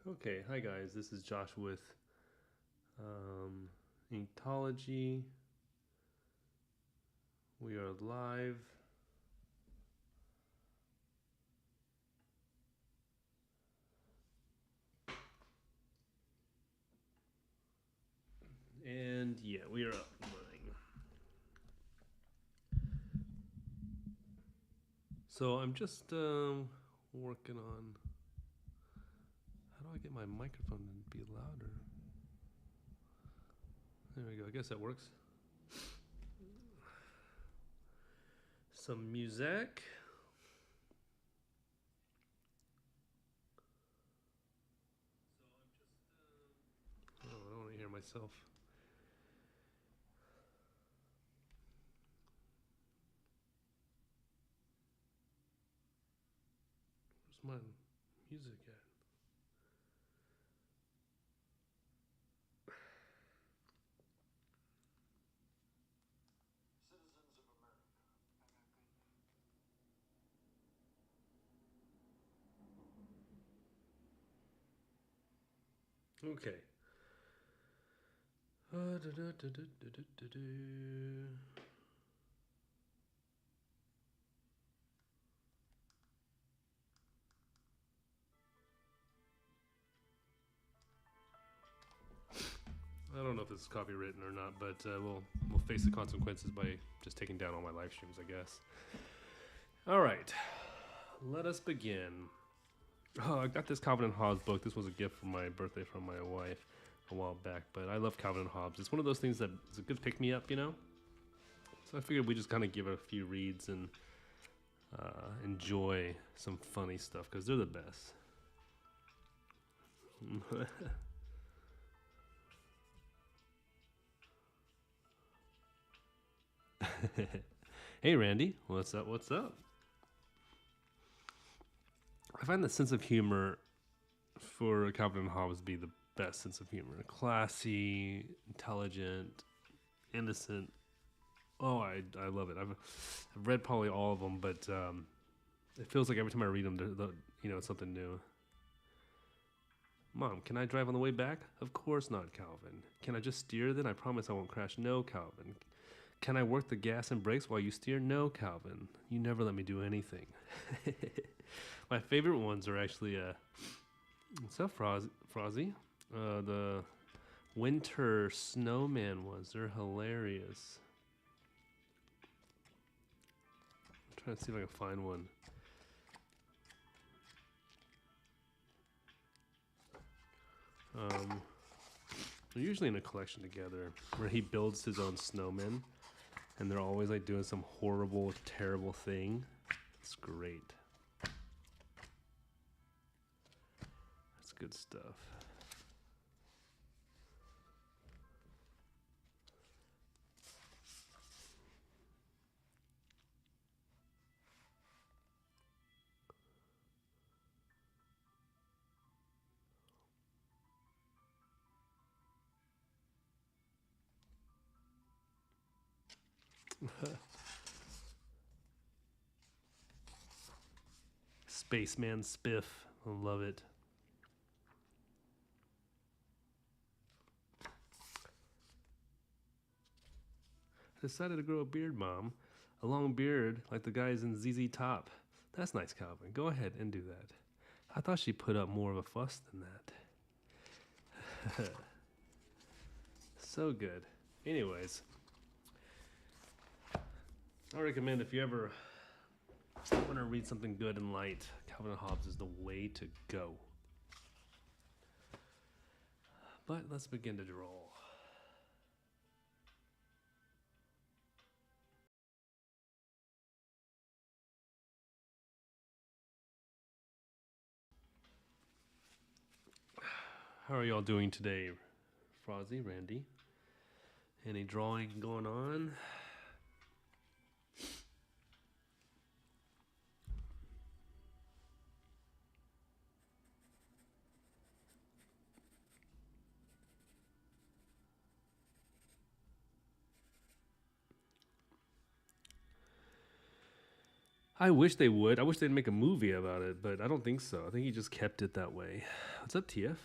Okay, hi guys, this is Josh with Inktology. We are live. And yeah, we are up and running. So I'm just working on how do I get my microphone to be louder? There we go, I guess that works. Some music. Oh, I don't want to hear myself. Where's my music at? Okay. I don't know if this is copywritten or not, but we'll face the consequences by just taking down all my live streams, I guess. All right, let us begin. Oh, I got this Calvin and Hobbes book. This was a gift for my birthday from my wife a while back, but I love Calvin and Hobbes. It's one of those things that is a good pick-me-up, you know? So I figured we just kind of give it a few reads and enjoy some funny stuff, because they're the best. Hey, Randy, what's up? What's up? I find the sense of humor for Calvin and Hobbes be the best sense of humor. Classy, intelligent, innocent. Oh, I love it. I've read probably all of them, but it feels like every time I read them, it's something new. Mom, can I drive on the way back? Of course not, Calvin. Can I just steer then? I promise I won't crash. No, Calvin. Can I work the gas and brakes while you steer? No, Calvin. You never let me do anything. My favorite ones are actually, what's up, Frozzy? The winter snowman ones. They're hilarious. I'm trying to see if I can find one. They're usually in a collection together where he builds his own snowmen, and they're always like doing some horrible, terrible thing. It's great. That's good stuff. Spaceman Spiff. I love it. I decided to grow a beard, Mom. A long beard like the guys in ZZ Top. That's nice, Calvin. Go ahead and do that. I thought she put up more of a fuss than that. So good. Anyways, I recommend if you ever want to read something good and light, Calvin and Hobbes is the way to go. But let's begin to draw. How are y'all doing today, Frozzy, Randy? Any drawing going on? I wish they would. I wish they'd make a movie about it, but I don't think so. I think he just kept it that way. What's up, TF?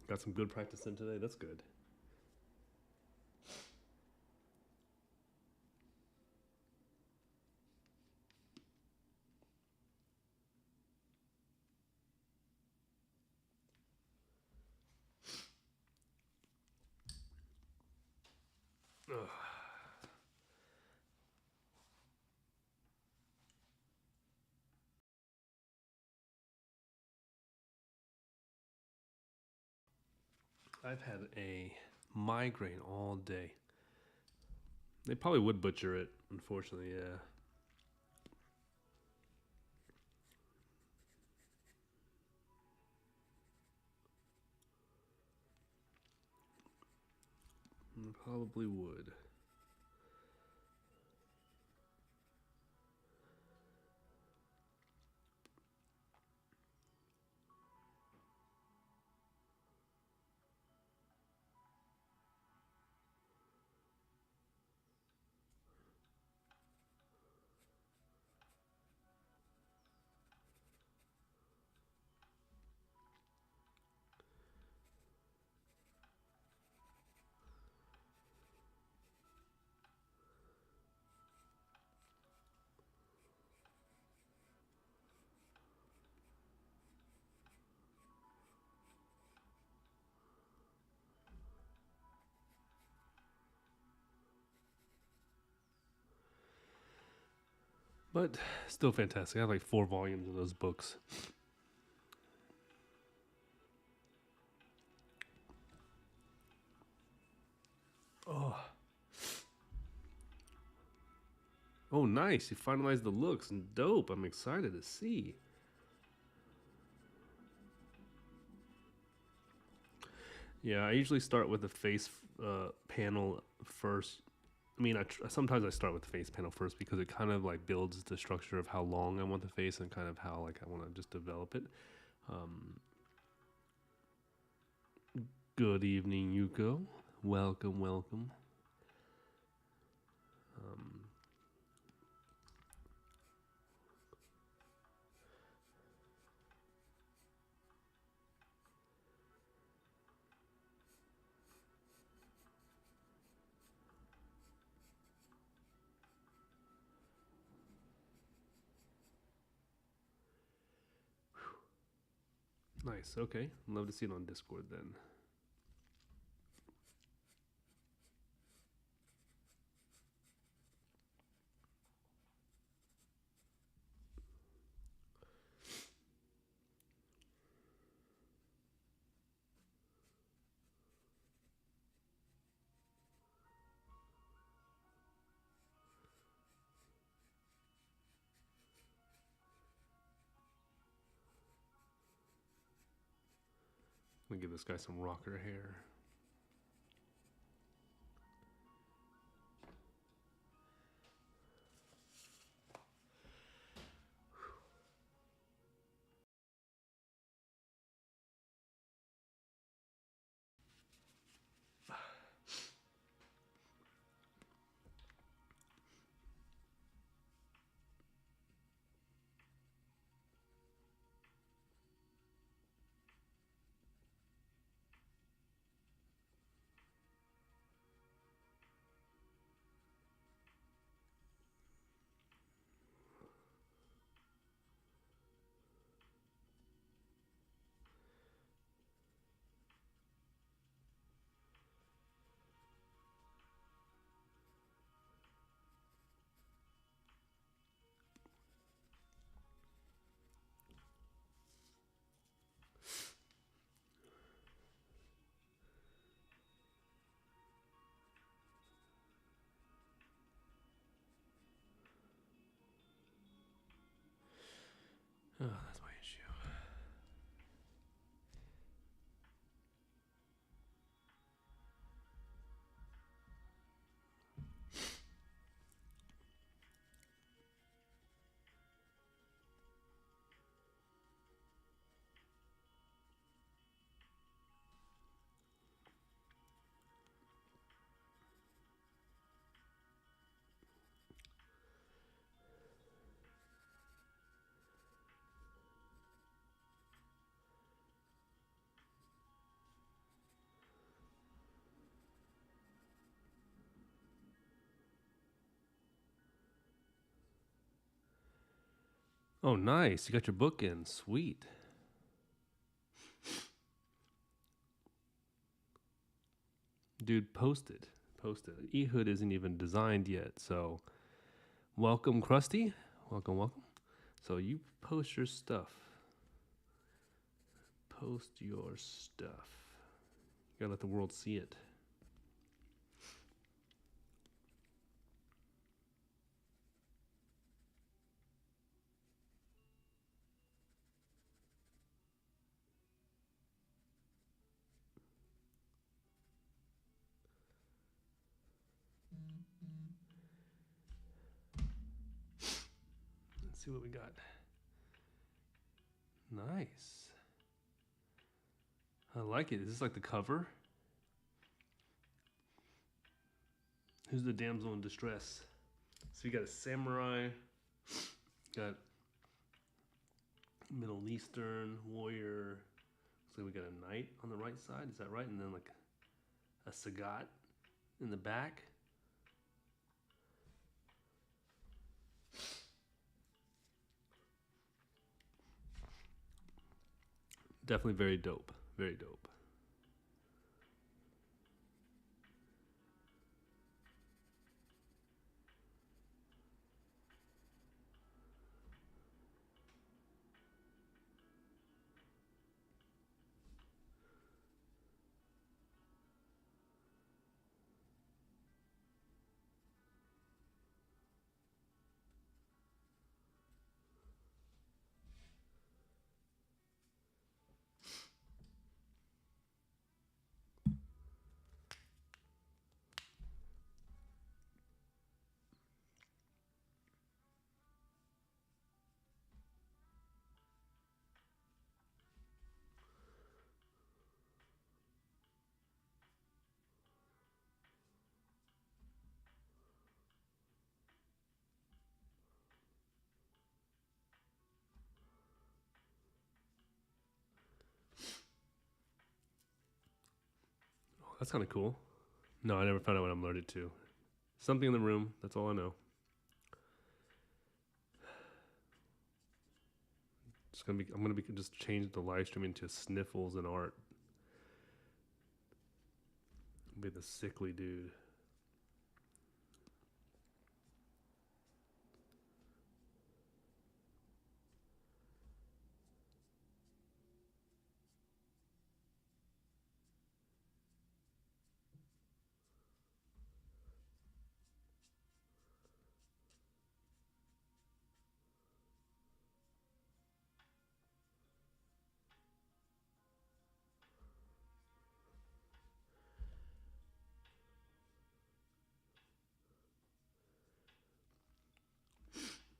Got some good practice in today. That's good. Ugh. I've had a migraine all day. They probably would butcher it, unfortunately, yeah. Probably would. But still fantastic. I have like 4 volumes of those books. Oh. Oh, nice. You finalized the looks. And dope. I'm excited to see. Yeah, I usually start with the face panel first. I mean, sometimes I start with the face panel first because it kind of like builds the structure of how long I want the face and kind of how like I want to just develop it. Good evening, Yuko. Welcome, welcome. Nice. Okay. Love to see it on Discord then. I'm gonna give this guy some rocker hair. Oh, nice. You got your book in. Sweet. Dude, post it. Post it. Ehud isn't even designed yet, so welcome, Krusty. Welcome, welcome. So you post your stuff. Post your stuff. You gotta let the world see it. Let's see what we got. Nice. I like it. Is this like the cover? Who's the damsel in distress? So you got a samurai, got Middle Eastern warrior. So we got a knight on the right side. Is that right? And then like a sagat in the back. Definitely very dope. Very dope. Oh, that's kind of cool. No, I never found out what I'm alerted to. Something in the room. That's all I know. I'm gonna be just change the live stream into sniffles and art. I'll be the sickly dude.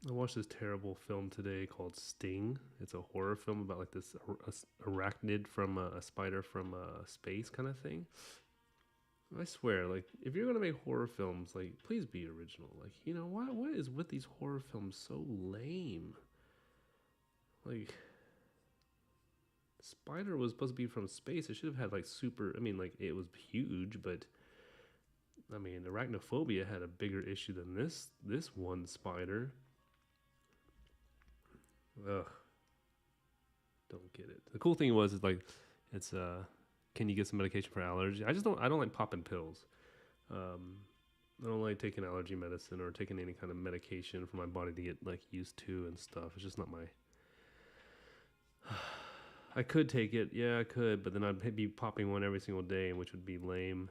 I watched this terrible film today called Sting. It's a horror film about like this arachnid from a spider from space kind of thing. I swear, like if you're gonna make horror films, like please be original. Like what is with these horror films so lame? Like Spider was supposed to be from space. It should have had like super. I mean, like it was huge, but I mean, arachnophobia had a bigger issue than this one spider. Ugh, don't get it. The cool thing was is like it's can you get some medication for allergy? I don't like popping pills. I don't like taking allergy medicine or taking any kind of medication for my body to get like used to and stuff. It's just not my. I could take it, yeah, I could, but then I'd be popping one every single day, which would be lame.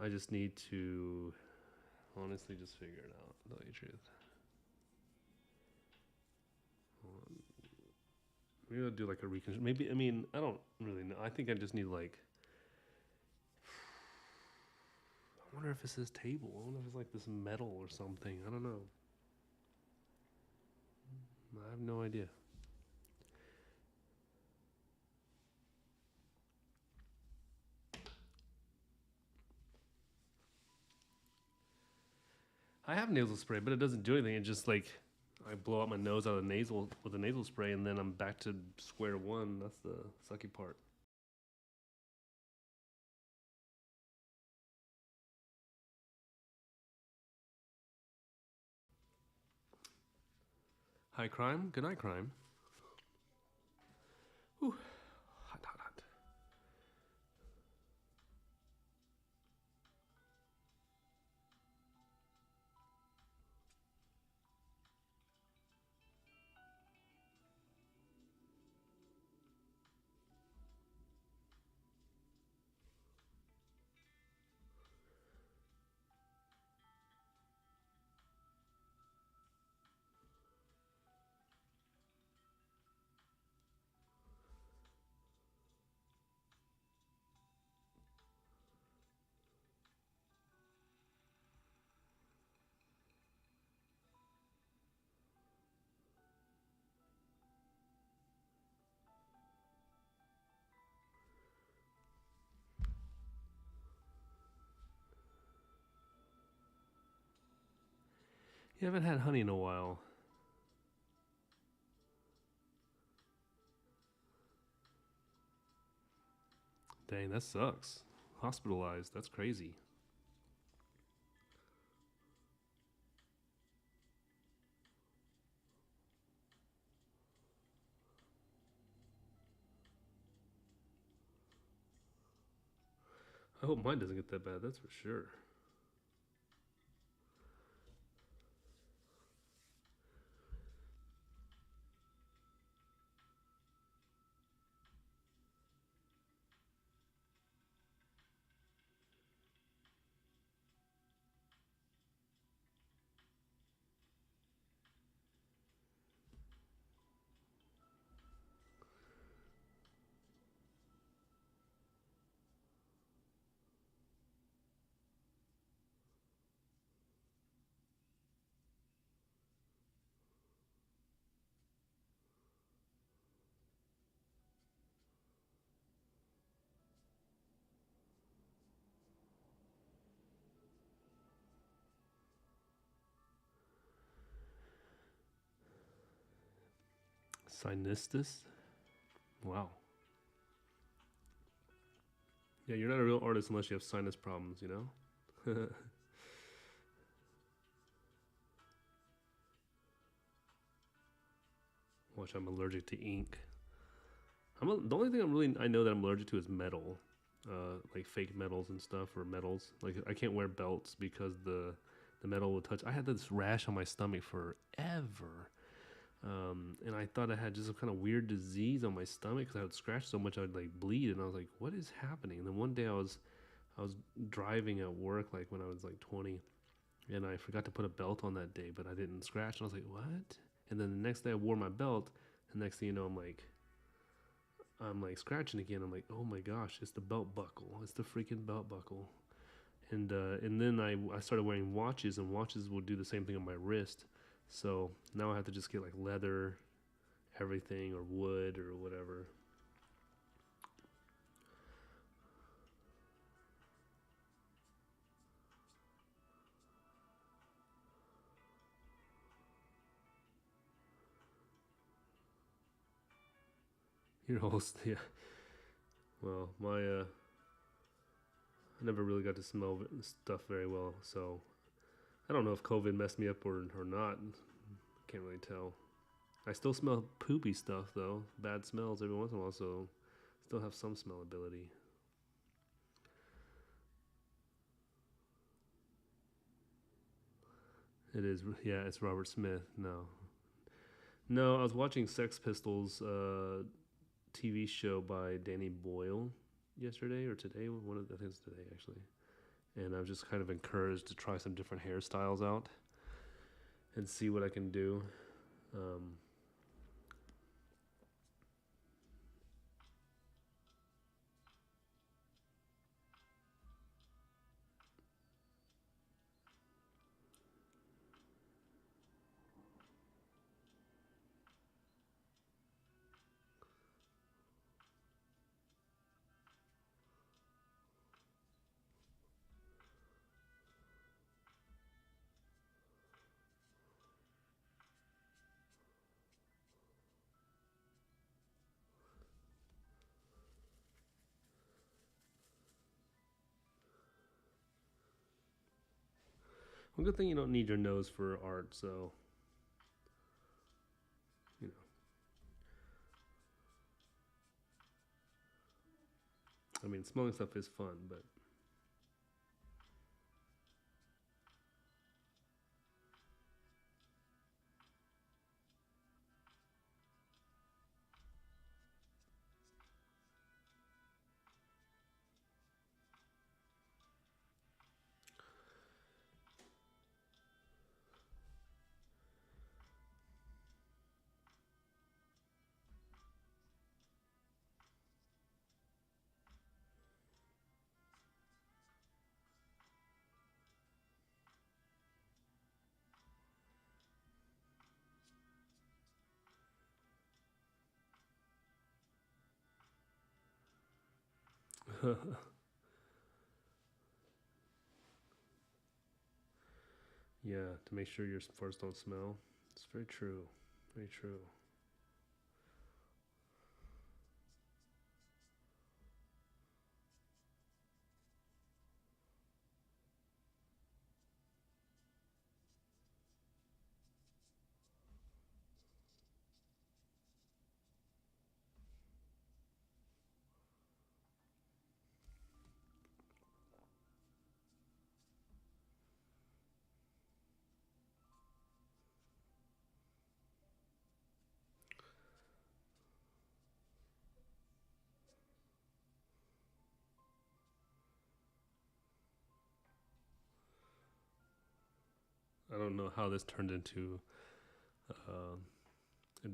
I just need to honestly just figure it out. To tell you the truth. Maybe I'll do like a reconstruction. Maybe I don't really know. I think I just need like. I wonder if it's this table. I wonder if it's like this metal or something. I don't know. I have no idea. I have nasal spray, but it doesn't do anything. It just like I blow out my nose out of the nasal with a nasal spray, and then I'm back to square one. That's the sucky part. Hi, crime. Good night, crime. Whew. Hot, hot, hot. You haven't had honey in a while. Dang, that sucks. Hospitalized. That's crazy. I hope mine doesn't get that bad. That's for sure. Sinistus? Wow. Yeah, you're not a real artist unless you have sinus problems, you know? Watch, I'm allergic to ink. The only thing I know that I'm allergic to is metal, like fake metals and stuff, or metals. Like I can't wear belts because the metal will touch. I had this rash on my stomach forever, and I thought I had just a kind of weird disease on my stomach because I would scratch so much I would like bleed, and I was like, what is happening? And then one day I was driving at work like when I was like 20, and I forgot to put a belt on that day, but I didn't scratch, and I was like, what? And then the next day I wore my belt, and next thing you know I'm like scratching again. I'm like, oh my gosh, it's the belt buckle. It's the freaking belt buckle. And then I started wearing watches, and watches will do the same thing on my wrist. So now I have to just get like leather, everything, or wood or whatever. Your host, yeah. Well, I never really got to smell stuff very well, so I don't know if COVID messed me up or not. Can't really tell. I still smell poopy stuff though, bad smells every once in a while, so still have some smell ability. It is, yeah, it's Robert Smith. No, no, I was watching Sex Pistols TV show by Danny Boyle yesterday or today. I think it's today actually, and I was just kind of encouraged to try some different hairstyles out and see what I can do. Um, well, good thing you don't need your nose for art, so I mean, smelling stuff is fun, but yeah, to make sure your farts don't smell. It's very true. Very true. I don't know how this turned into a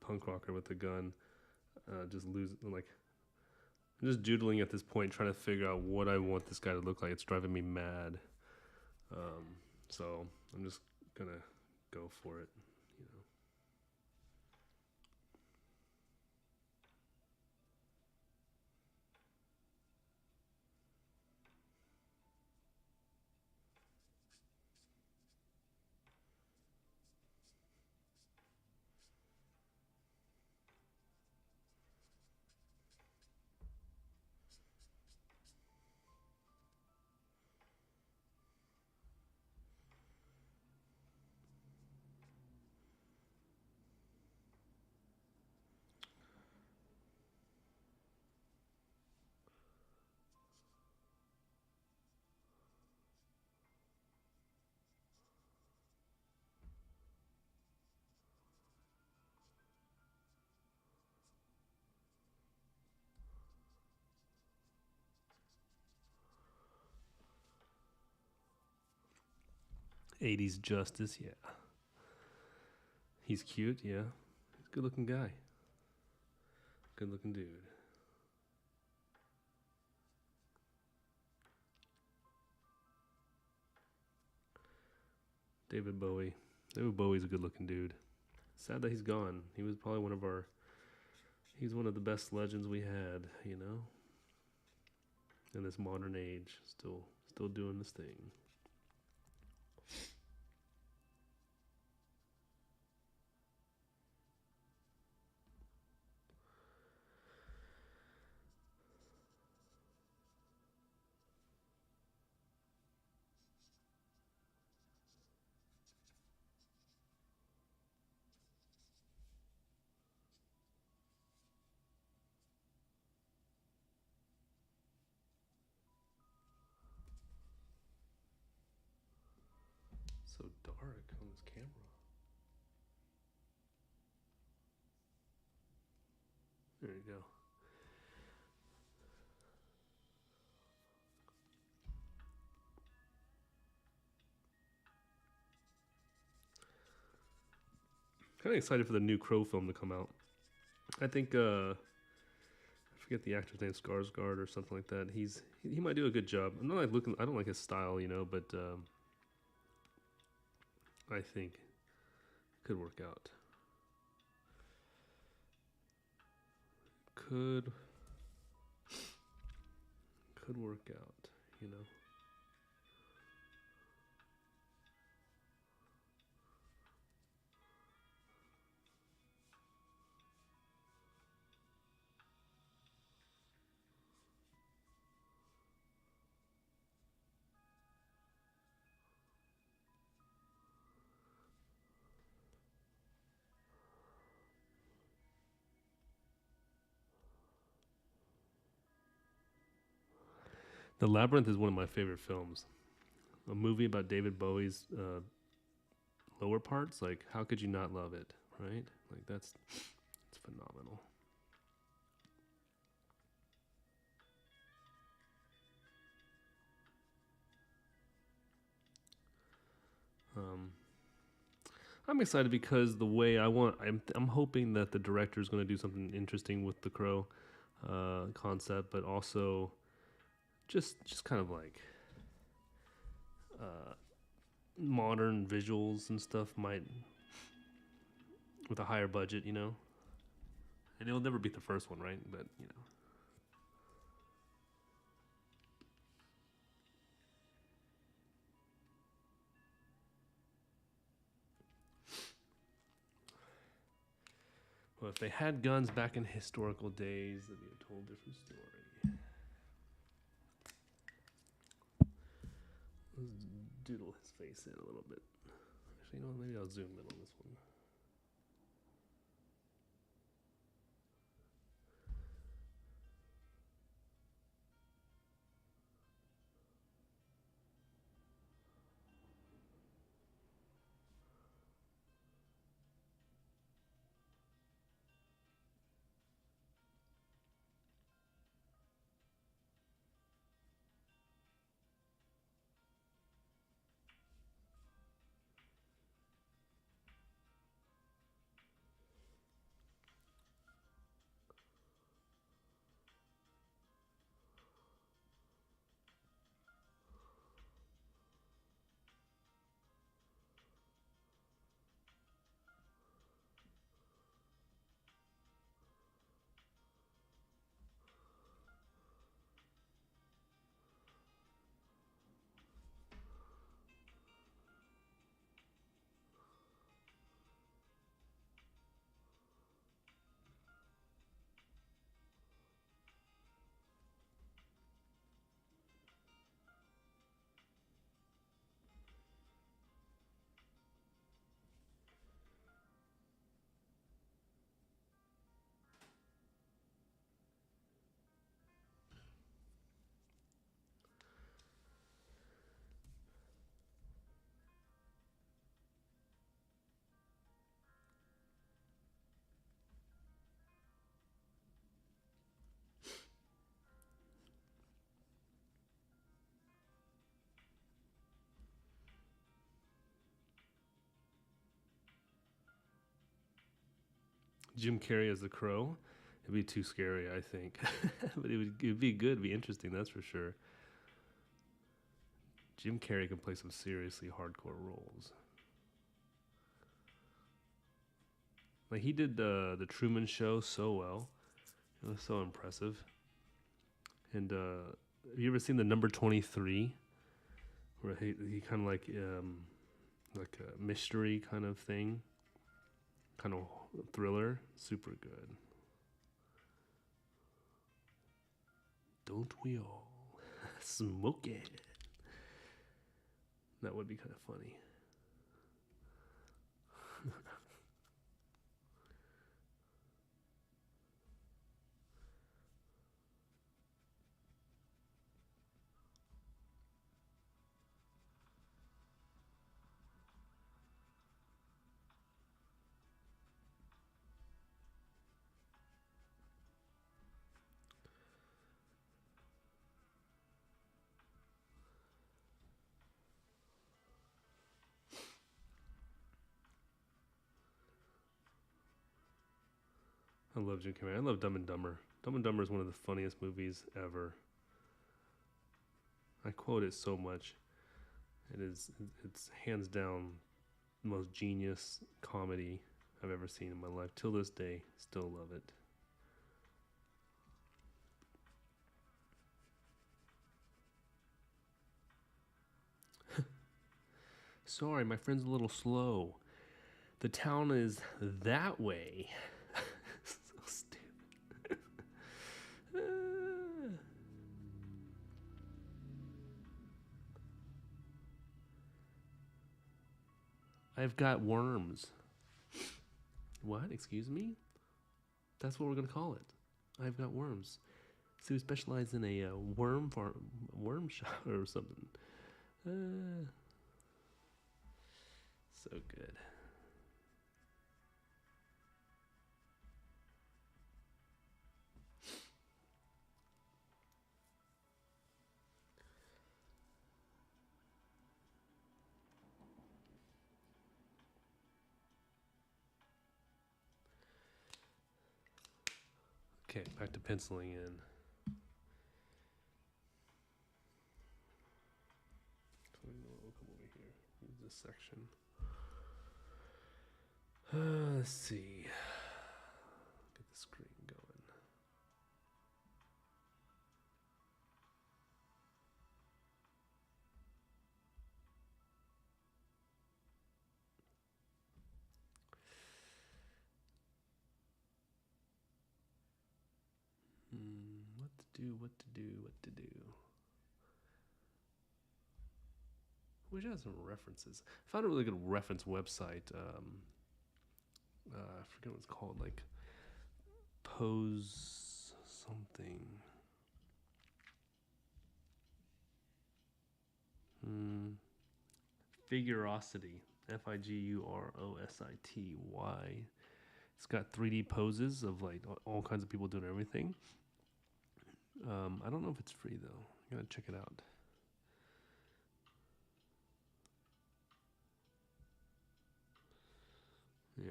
punk rocker with a gun. Just lose like I'm just doodling at this point, trying to figure out what I want this guy to look like. It's driving me mad. So I'm just gonna go for it. You know. 80s Justice, yeah. He's cute, yeah. He's a good looking guy. Good looking dude. David Bowie. David Bowie's a good looking dude. Sad that he's gone. He was probably he's one of the best legends we had, you know? In this modern age. Still doing this thing. So dark on this camera. There you go. Kind of excited for the new Crow film to come out. I think I forget the actor's name, Skarsgård or something like that. He might do a good job. I'm not like looking. I don't like his style, you know, but I think it could work out. Could work out, you know. The Labyrinth is one of my favorite films. A movie about David Bowie's lower parts. Like, how could you not love it, right? Like, it's phenomenal. I'm excited because the way I'm hoping that the director is going to do something interesting with the Crow concept, but also just kind of like modern visuals and stuff might with a higher budget, you know. And it'll never beat the first one, right? But you know. Well, if they had guns back in historical days, it'd be a total different story. Let's doodle his face in a little bit. Actually, you know what? Maybe I'll zoom in on this one. Jim Carrey as the Crow, it'd be too scary, I think. But it'd be good, it'd be interesting, that's for sure. Jim Carrey can play some seriously hardcore roles. Like he did the Truman Show so well. It was so impressive. And have you ever seen the Number 23? Where he kind of like a mystery kind of thing, kind of thriller, super good. Don't we all smoke it? That would be kind of funny. I love Jim Carrey. I love Dumb and Dumber. Dumb and Dumber is one of the funniest movies ever. I quote it so much. It's hands down the most genius comedy I've ever seen in my life. Till this day, still love it. Sorry, my friend's a little slow. The town is that way. So stupid. I've got worms. What? Excuse me? That's what we're going to call it. I've got worms. So we specialize in a worm farm, worm shop or something. So good. Okay, back to penciling in. We'll come over here. Use this section. Let's see. Get the screen going. What to do, what to do, what to do. Wish I had some references. I found a really good reference website. I forget what it's called, like Pose something. Figurosity. Figurosity. It's got 3D poses of like all kinds of people doing everything. I don't know if it's free though. You gotta check it out. Yeah.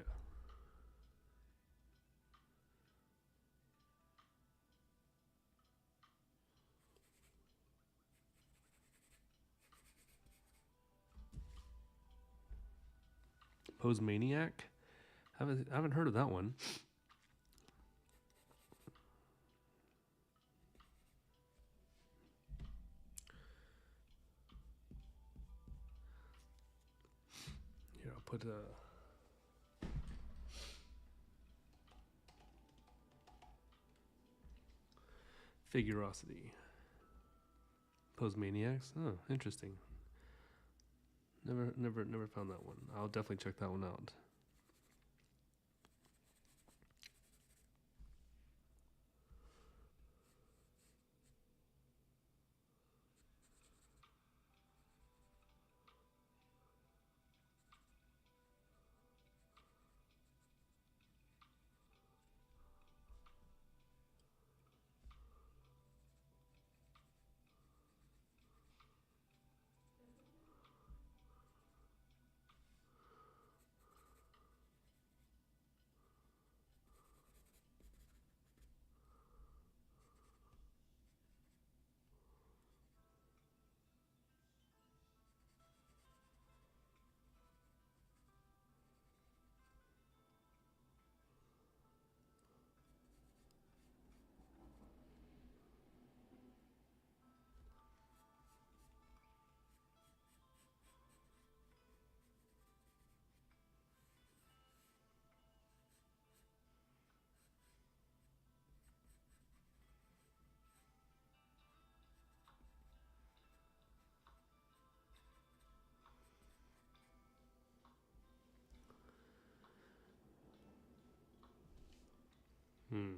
Pose Maniac. I haven't heard of that one. Here, I'll put Figurosity. Pose Maniacs. Oh, interesting. Never found that one. I'll definitely check that one out. Hmm.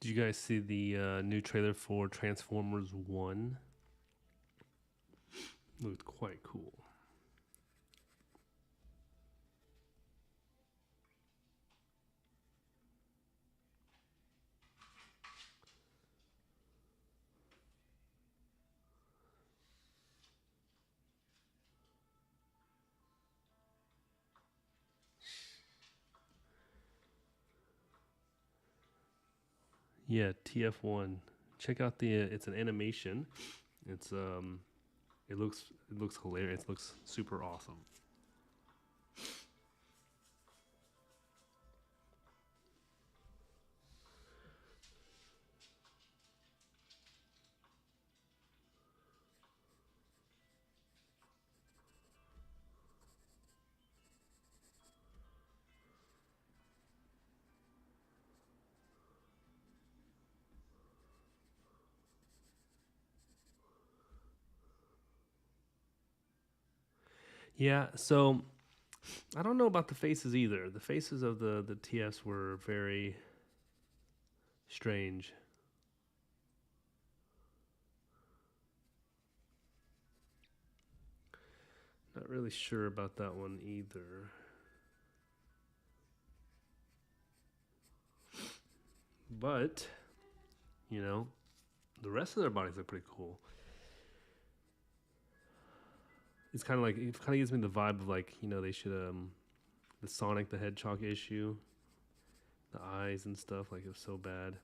Did you guys see the new trailer for Transformers 1? Looked quite cool. Yeah, TF1. Check out the. It's an animation. It's it looks hilarious. It looks super awesome. Yeah. So I don't know about the faces either. The faces of the TS were very strange. Not really sure about that one either. But you know, the rest of their bodies look pretty cool. It's kind of like it kind of gives me the vibe of like they should the Sonic the Hedgehog issue, the eyes and stuff like it was so bad.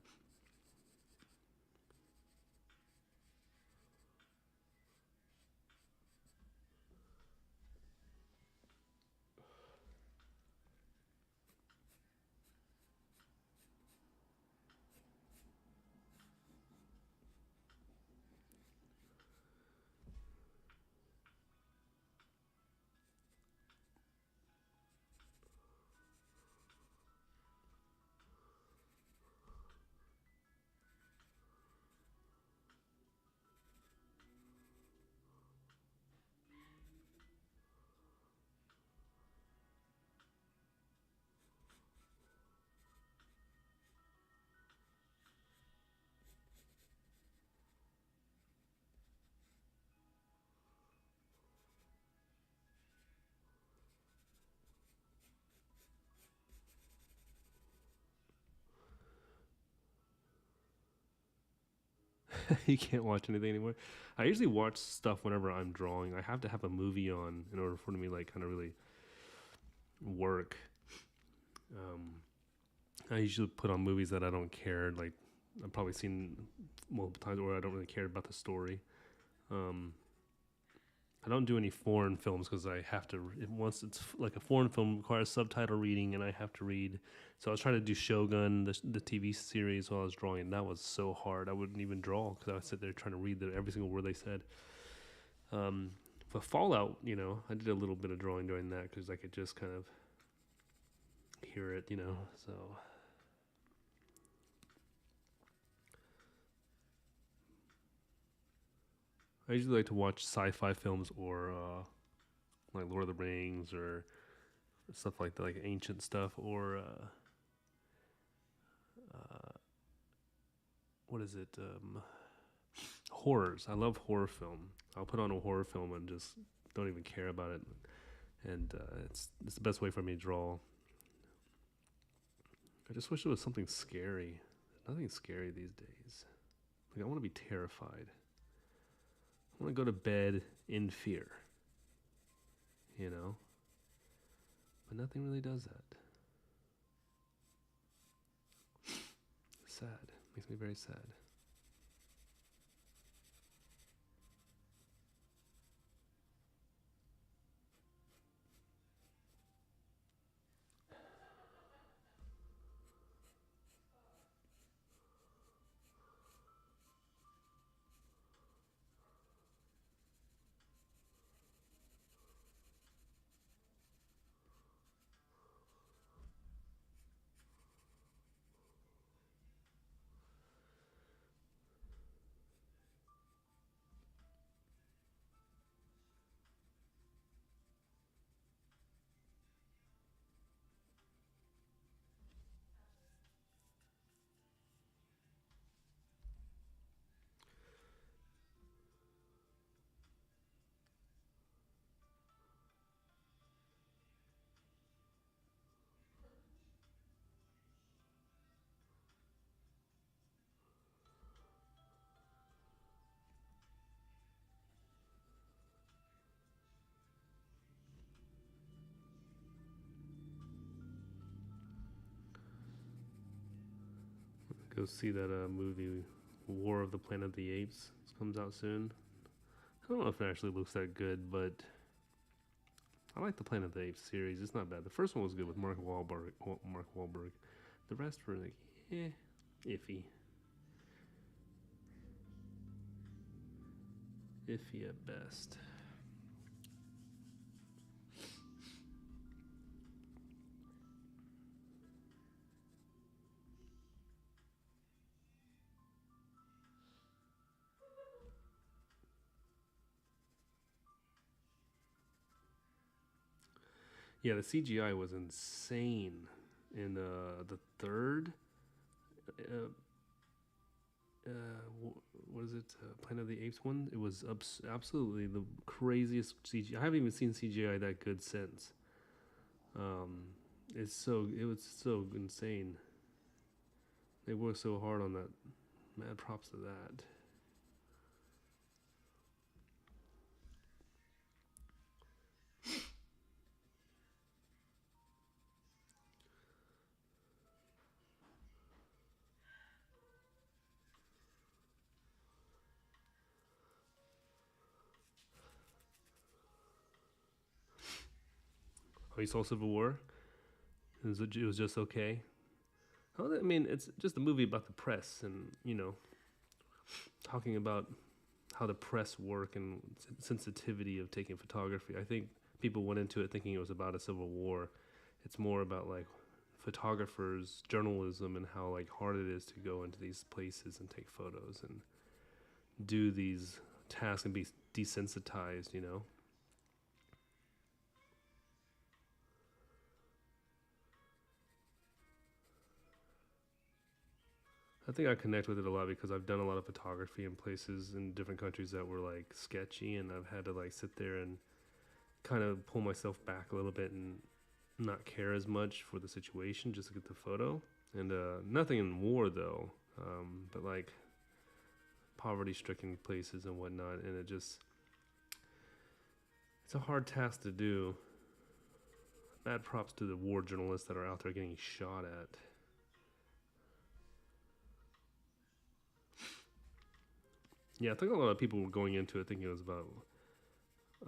You can't watch anything anymore. I usually watch stuff whenever I'm drawing. I have to have a movie on in order for me like kind of really work. Um, I usually put on movies that I don't care. Like I've probably seen multiple times where I don't really care about the story. Um, I don't do any foreign films because I have to. Once it's like a foreign film requires subtitle reading, and I have to read. So I was trying to do Shogun, the TV series, while I was drawing, and that was so hard. I wouldn't even draw because I would sit there trying to read every single word they said. Um, but Fallout, I did a little bit of drawing during that because I could just kind of hear it, So I usually like to watch sci-fi films or like Lord of the Rings or stuff like that, like ancient stuff or uh, what is it? Horrors. I love horror film. I'll put on a horror film and just don't even care about it, and it's the best way for me to draw. I just wish it was something scary. Nothing scary these days. Like I want to be terrified. I want to go to bed in fear. You know, but nothing really does that. Sad. Makes me very sad. Go see that movie, War of the Planet of the Apes. It comes out soon. I don't know if it actually looks that good, but I like the Planet of the Apes series. It's not bad. The first one was good with Mark Wahlberg. The rest were like, iffy. Iffy at best. Yeah, the CGI was insane in the third. Uh, what is it? Planet of the Apes one. It was absolutely the craziest CGI. I haven't even seen CGI that good since. It was so insane. They worked so hard on that. Mad props to that. Oh, you saw Civil War? It was just okay. Oh, I mean, it's just a movie about the press and, talking about how the press work and sensitivity of taking photography. I think people went into it thinking it was about a civil war. It's more about like photographers, journalism, and how like hard it is to go into these places and take photos and do these tasks and be desensitized, I think I connect with it a lot because I've done a lot of photography in places in different countries that were like sketchy, and I've had to like sit there and kind of pull myself back a little bit and not care as much for the situation just to get the photo. And nothing in war though, but like poverty-stricken places and whatnot, and it's a hard task to do. Bad props to the war journalists that are out there getting shot at. Yeah, I think a lot of people were going into it thinking it was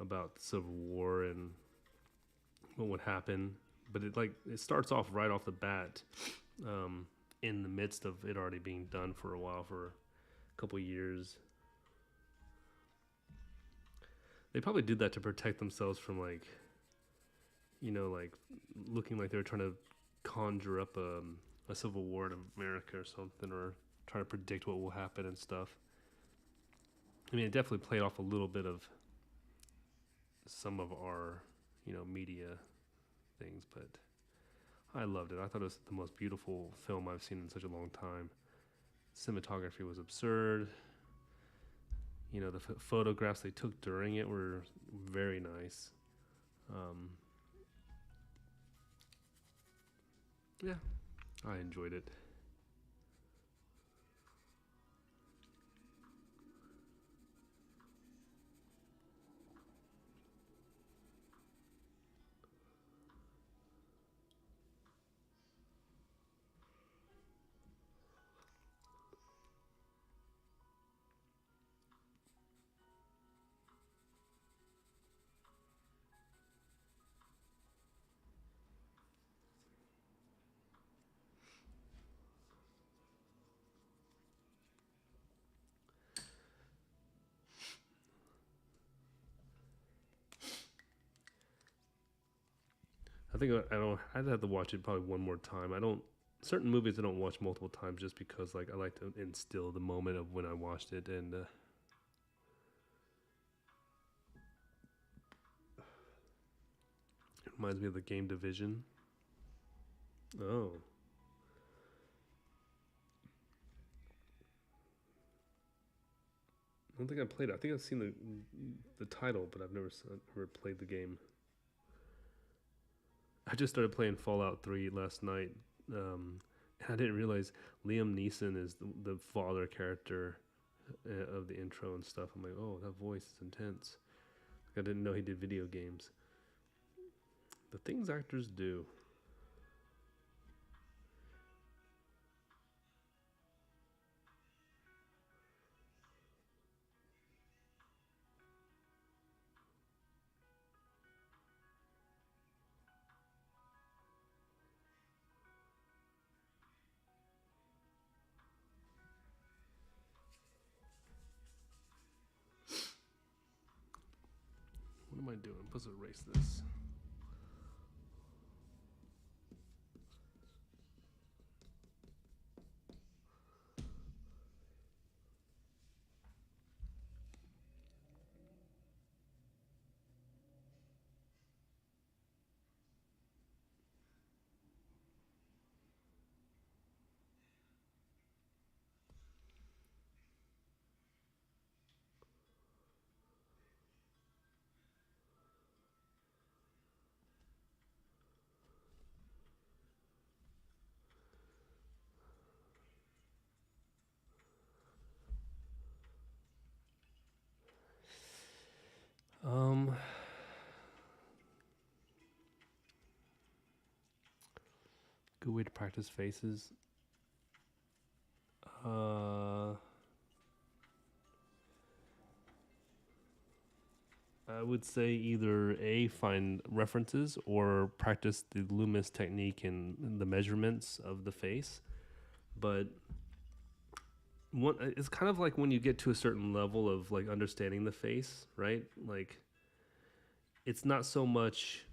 about the Civil War and what would happen, but it starts off right off the bat, in the midst of it already being done for a while, for a couple years. They probably did that to protect themselves from like looking like they were trying to conjure up a civil war in America or something, or try to predict what will happen and stuff. I mean, it definitely played off a little bit of some of our, media things, but I loved it. I thought it was the most beautiful film I've seen in such a long time. Cinematography was absurd. The photographs they took during it were very nice. Yeah, I enjoyed it. I think I don't. I'd have to watch it probably one more time. I don't. Certain movies I don't watch multiple times just because like I like to instill the moment of when I watched it, and it reminds me of the game Division. Oh, I don't think I played it. I think I've seen the title, but I've never played the game. I just started playing Fallout 3 last night. And I didn't realize Liam Neeson is the father character of the intro and stuff. I'm like, oh, that voice is intense. Like, I didn't know he did video games. The things actors do. am I doing? Let's erase this. Good way to practice faces. I would say either find references or practice the Loomis technique in the measurements of the face. But it's kind of like when you get to a certain level of like understanding the face, right? Like it's not so much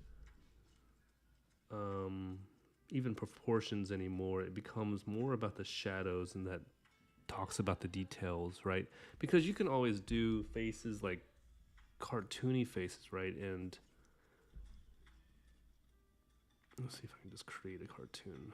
even proportions anymore. It becomes more about the shadows, and that talks about the details, right? Because you can always do faces like cartoony faces, right? And let's see if I can just create a cartoon.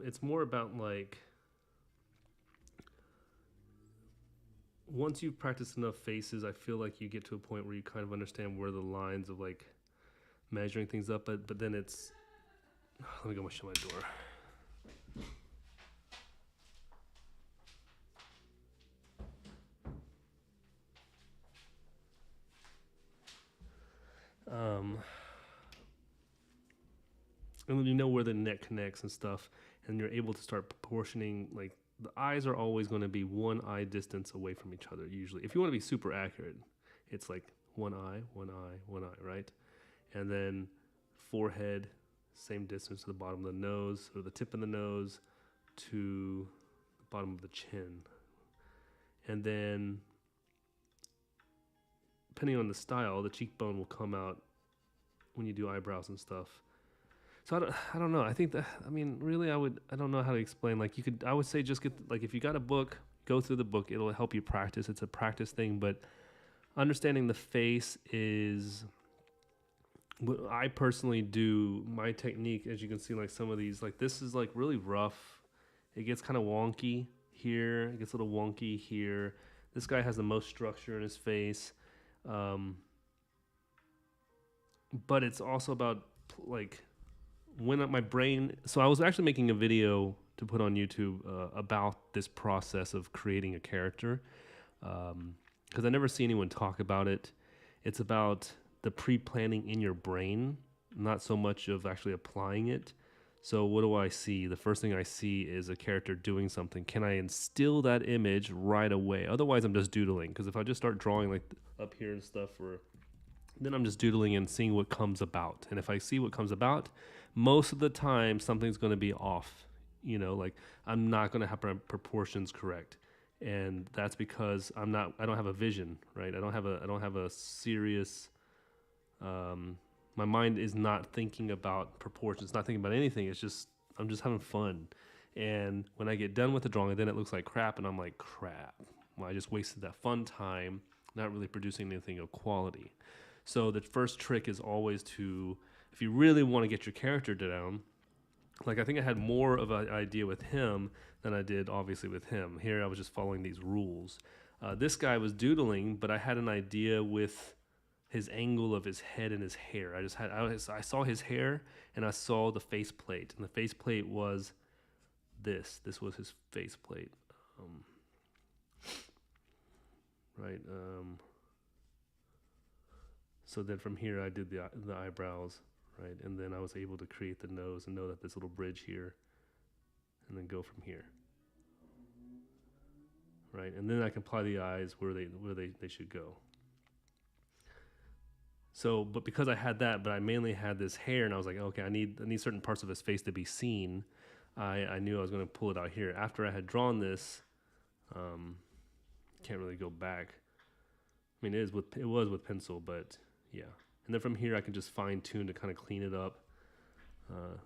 It's more about like once you've practiced enough faces, I feel like you get to a point where you kind of understand where the lines of like measuring things up. But then it's let me go shut my door. And then you know where the neck connects and stuff, and you're able to start proportioning. Like the eyes are always going to be one eye distance away from each other. Usually, if you want to be super accurate, it's like one eye, one eye, one eye, right? And then forehead, same distance to the bottom of the nose, or the tip of the nose to the bottom of the chin. And then, depending on the style, the cheekbone will come out when you do eyebrows and stuff. So I don't know. I think that, I mean, really, I don't know how to explain. Like I would say just like if you got a book, go through the book. It'll help you practice. It's a practice thing, but understanding the face is what I personally do. My technique, as you can see, like some of these, like this is like really rough. It gets kind of wonky here. It gets a little wonky here. This guy has the most structure in his face. But it's also about like when my brain. So I was actually making a video to put on YouTube about this process of creating a character, because I never see anyone talk about it. It's about the pre-planning in your brain, not so much of actually applying it. So what do I see? The first thing I see is a character doing something. Can I instill that image right away? Otherwise, I'm just doodling. Because if I just start drawing like up here and stuff, then I'm just doodling and seeing what comes about. And if I see what comes about, most of the time something's going to be off. You know, like I'm not going to have proportions correct, and that's because I don't have a vision, right? I don't have a serious. My mind is not thinking about proportions, not thinking about anything. It's just I'm just having fun. And when I get done with the drawing, then it looks like crap, and I'm like, crap. well, I just wasted that fun time, not really producing anything of quality. So the first trick is always to, if you really want to get your character down, like I think I had more of an idea with him than I did obviously with him. Here I was just following these rules. This guy was doodling, but I had an idea with his angle of his head and his hair. I saw his hair and I saw the faceplate, and the faceplate was this. This was his faceplate, right? So then from here I did the eyebrows, right, and then I was able to create the nose and know that this little bridge here, and then go from here, right, and then I can apply the eyes where they should go. So, but because I had that, but I mainly had this hair, and I was like, okay, I need certain parts of his face to be seen. I knew I was going to pull it out here. After I had drawn this, can't really go back. I mean, it was with pencil, but yeah. And then from here, I can just fine tune to kind of clean it up.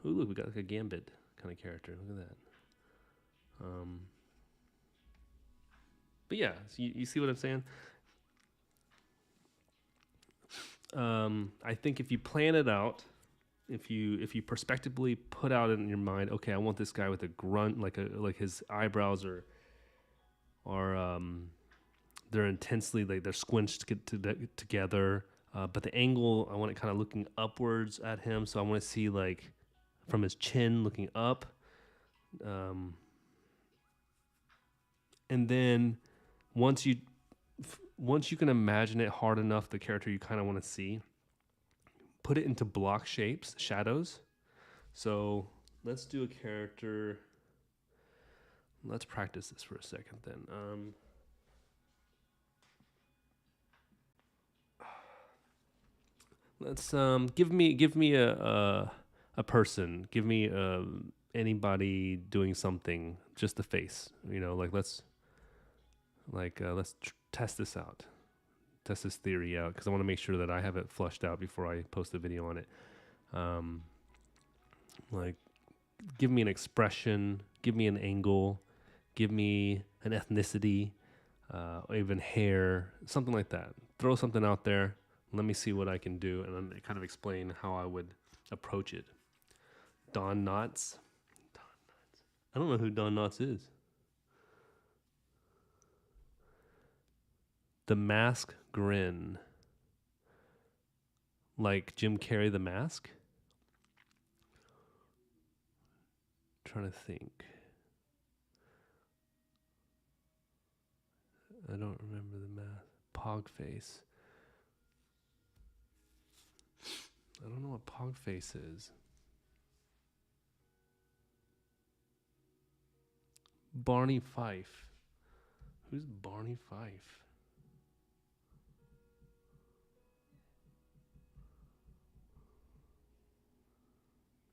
Ooh, look, we got like a Gambit kind of character. Look at that. But yeah, so you see what I'm saying? I think if you plan it out, if you perspectively put out in your mind, okay, I want this guy with a grunt, like his eyebrows are they're intensely, like they're squinched together, but the angle, I want it kind of looking upwards at him, so I want to see like from his chin looking up, and then once you can imagine it hard enough, the character you kind of want to see, put it into block shapes, shadows. So let's do a character. Let's practice this for a second then. Let's give me a person. Give me anybody doing something. Just the face. You know, like let's test this out. Test this theory out, because I want to make sure that I have it flushed out before I post a video on it. Like, give me an expression, give me an angle, give me an ethnicity, even hair, something like that. Throw something out there. Let me see what I can do, and then kind of explain how I would approach it. Don Knotts. I don't know who Don Knotts is. The Mask Grin. Like Jim Carrey, The Mask? Trying to think. I don't remember the mask. Pog face. I don't know what Pog face is. Barney Fife. Who's Barney Fife?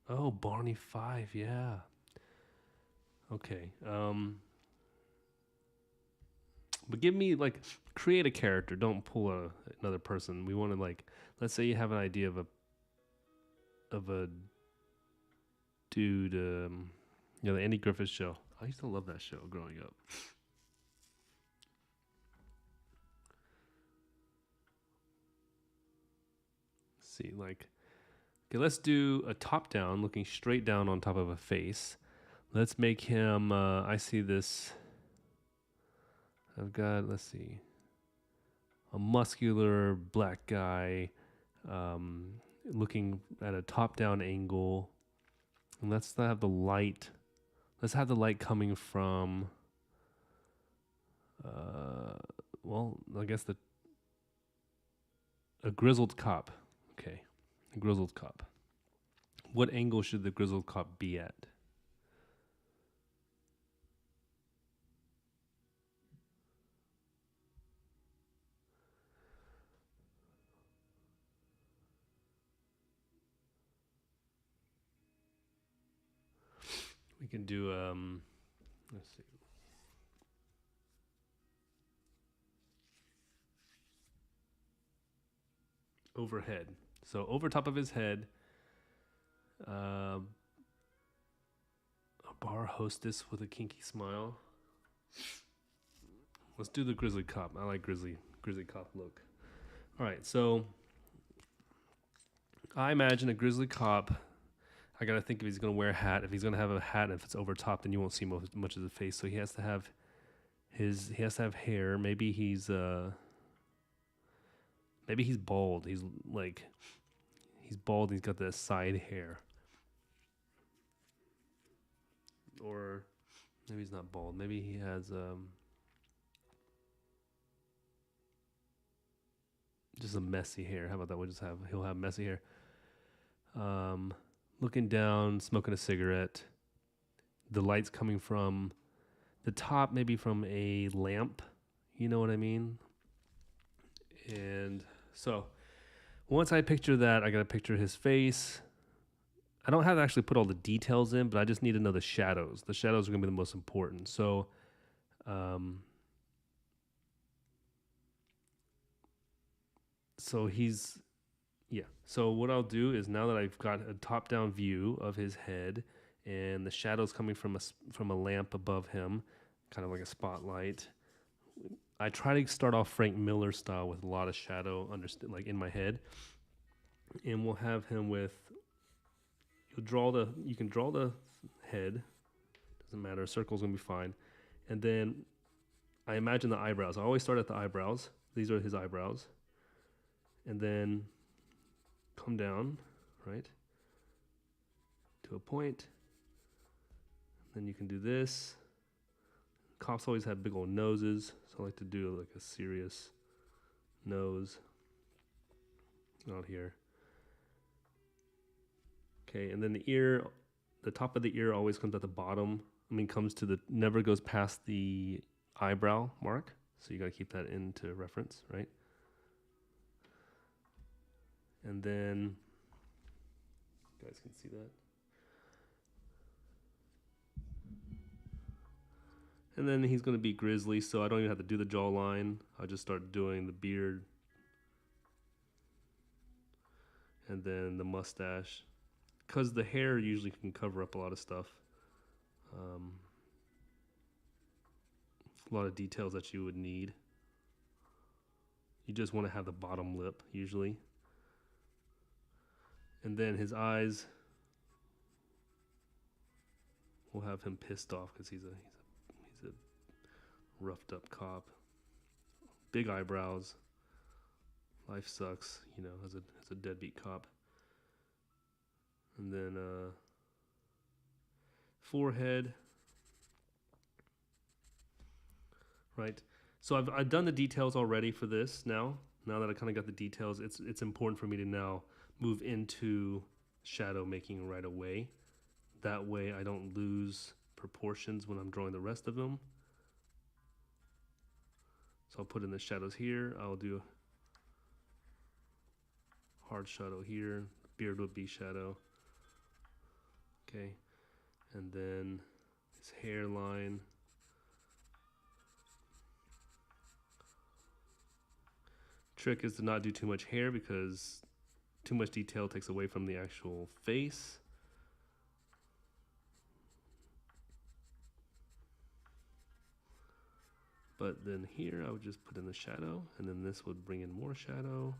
Oh, Barney Fife, yeah. Okay. But give me, like, create a character. Don't pull another person. We want to, like, let's say you have an idea of a dude, you know, the Andy Griffith Show. I used to love that show growing up. See, like, okay, let's do a top down, looking straight down on top of a face. Let's make him, I see this, I've got, let's see, a muscular black guy, looking at a top down angle. And let's have the light. Let's have the light coming from, well, I guess a grizzled cop. Okay, a grizzled cop. What angle should the grizzled cop be at? We can do, let's see. Overhead. So over top of his head, a bar hostess with a kinky smile. let's do the grizzly cop. I like grizzly cop look. All right, so I imagine a grizzly cop. I gotta think if he's gonna wear a hat. If he's gonna have a hat, and if it's over top, then you won't see much of the face. So he has to have hair. Maybe he's bald. He's bald. And he's got the side hair, or maybe he's not bald. Maybe he has just a messy hair. How about that? He'll have messy hair. Looking down, smoking a cigarette. The light's coming from the top, maybe from a lamp. You know what I mean? And so once I picture that, I got to picture his face. I don't have to actually put all the details in, but I just need to know the shadows. The shadows are going to be the most important. So, So what I'll do is, now that I've got a top-down view of his head and the shadows coming from a lamp above him, kind of like a spotlight, I try to start off Frank Miller style with a lot of shadow, like in my head, and we'll have him with. You can draw the head. Doesn't matter. A circle's gonna be fine, and then I imagine the eyebrows. I always start at the eyebrows. These are his eyebrows, and then come down, right, to a point. Then you can do this. Cops always have big old noses, so I like to do like a serious nose out here. Okay, and then the ear, the top of the ear always comes at the bottom. Never goes past the eyebrow mark, so you gotta keep that into reference, right? And then, you guys can see that. And then he's going to be grizzly, so I don't even have to do the jawline. I'll just start doing the beard. And then the mustache. Because the hair usually can cover up a lot of stuff. A lot of details that you would need. You just want to have the bottom lip, usually. And then his eyes, we'll have him pissed off because he's a roughed up cop. Big eyebrows. Life sucks, as a deadbeat cop. And then forehead. Right. So I've done the details already for this now. Now that I kind of got the details, it's important for me to now move into shadow making right away. That way I don't lose proportions when I'm drawing the rest of them. So I'll put in the shadows here. I'll do hard shadow here. Beard would be shadow. Okay. And then his hairline. Trick is to not do too much hair because too much detail takes away from the actual face. But then here I would just put in the shadow, and then this would bring in more shadow.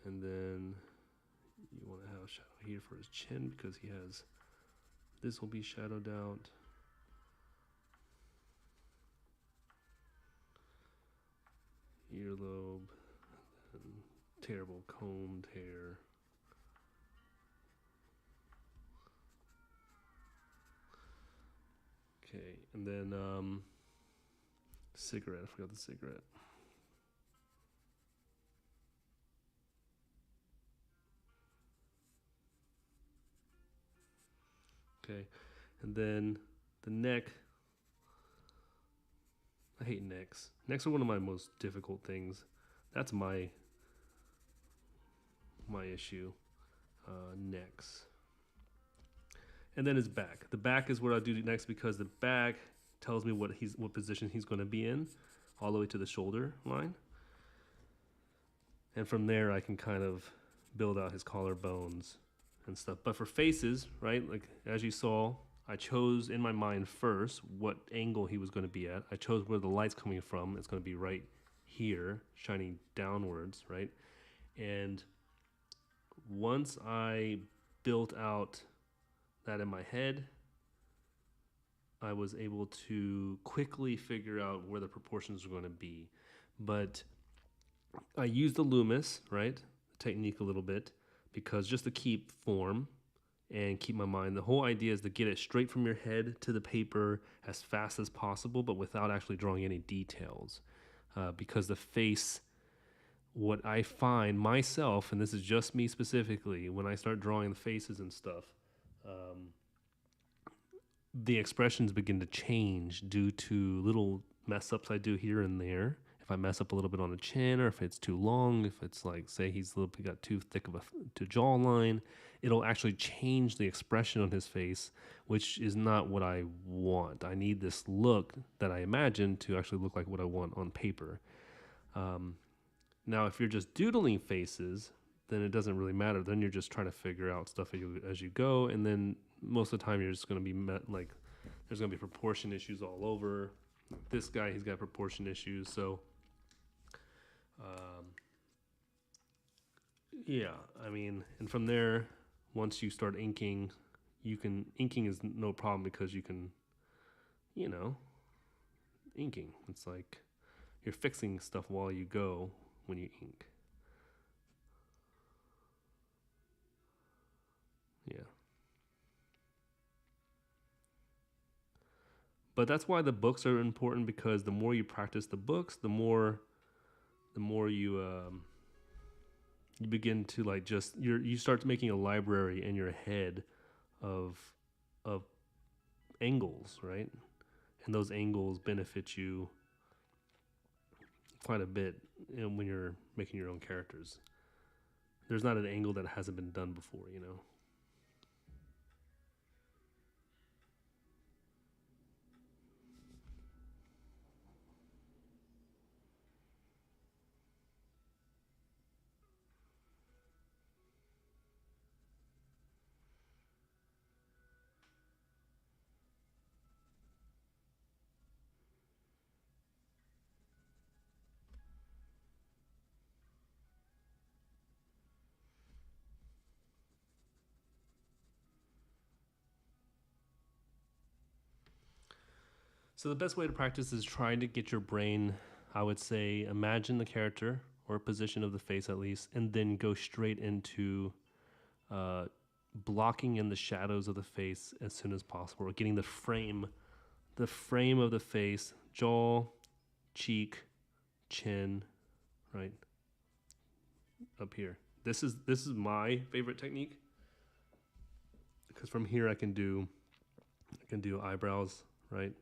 And then you want to have a shadow here for his chin because this will be shadowed out. Earlobe, and terrible combed hair. Okay, and then cigarette. I forgot the cigarette. Okay, and then the neck. I hate necks. Necks are one of my most difficult things. That's my issue. Necks. And then his back. The back is what I do next because the back tells me what position he's going to be in, all the way to the shoulder line. And from there, I can kind of build out his collarbones and stuff. But for faces, right, like as you saw, I chose in my mind first what angle he was going to be at. I chose where the light's coming from. It's going to be right here, shining downwards, right? And once I built out that in my head, I was able to quickly figure out where the proportions were going to be. But I used the Loomis, right? The technique a little bit, because just to keep form and keep my mind. The whole idea is to get it straight from your head to the paper as fast as possible, but without actually drawing any details. Because the face, what I find myself, and this is just me specifically, when I start drawing the faces and stuff, the expressions begin to change due to little mess ups I do here and there. If I mess up a little bit on the chin, or if it's too long, if it's like, say he's got too thick of a jawline, it'll actually change the expression on his face, which is not what I want. I need this look that I imagine to actually look like what I want on paper. Now, if you're just doodling faces, then it doesn't really matter. Then you're just trying to figure out stuff as you go, and then most of the time you're just going to be like, there's going to be proportion issues all over. This guy, he's got proportion issues, so yeah, I mean, and from there, once you start inking, inking is no problem because you can, inking. It's like you're fixing stuff while you go when you ink. Yeah. But that's why the books are important, because the more you practice the books, the more you you begin to like just you start making a library in your head of angles, right? And those angles benefit you quite a bit when you're making your own characters. There's not an angle that hasn't been done before, you know. So the best way to practice is trying to get your brain, I would say, imagine the character or position of the face at least, and then go straight into blocking in the shadows of the face as soon as possible, or getting the frame of the face, jaw, cheek, chin, right up here. This is my favorite technique, because from here I can do eyebrows, right?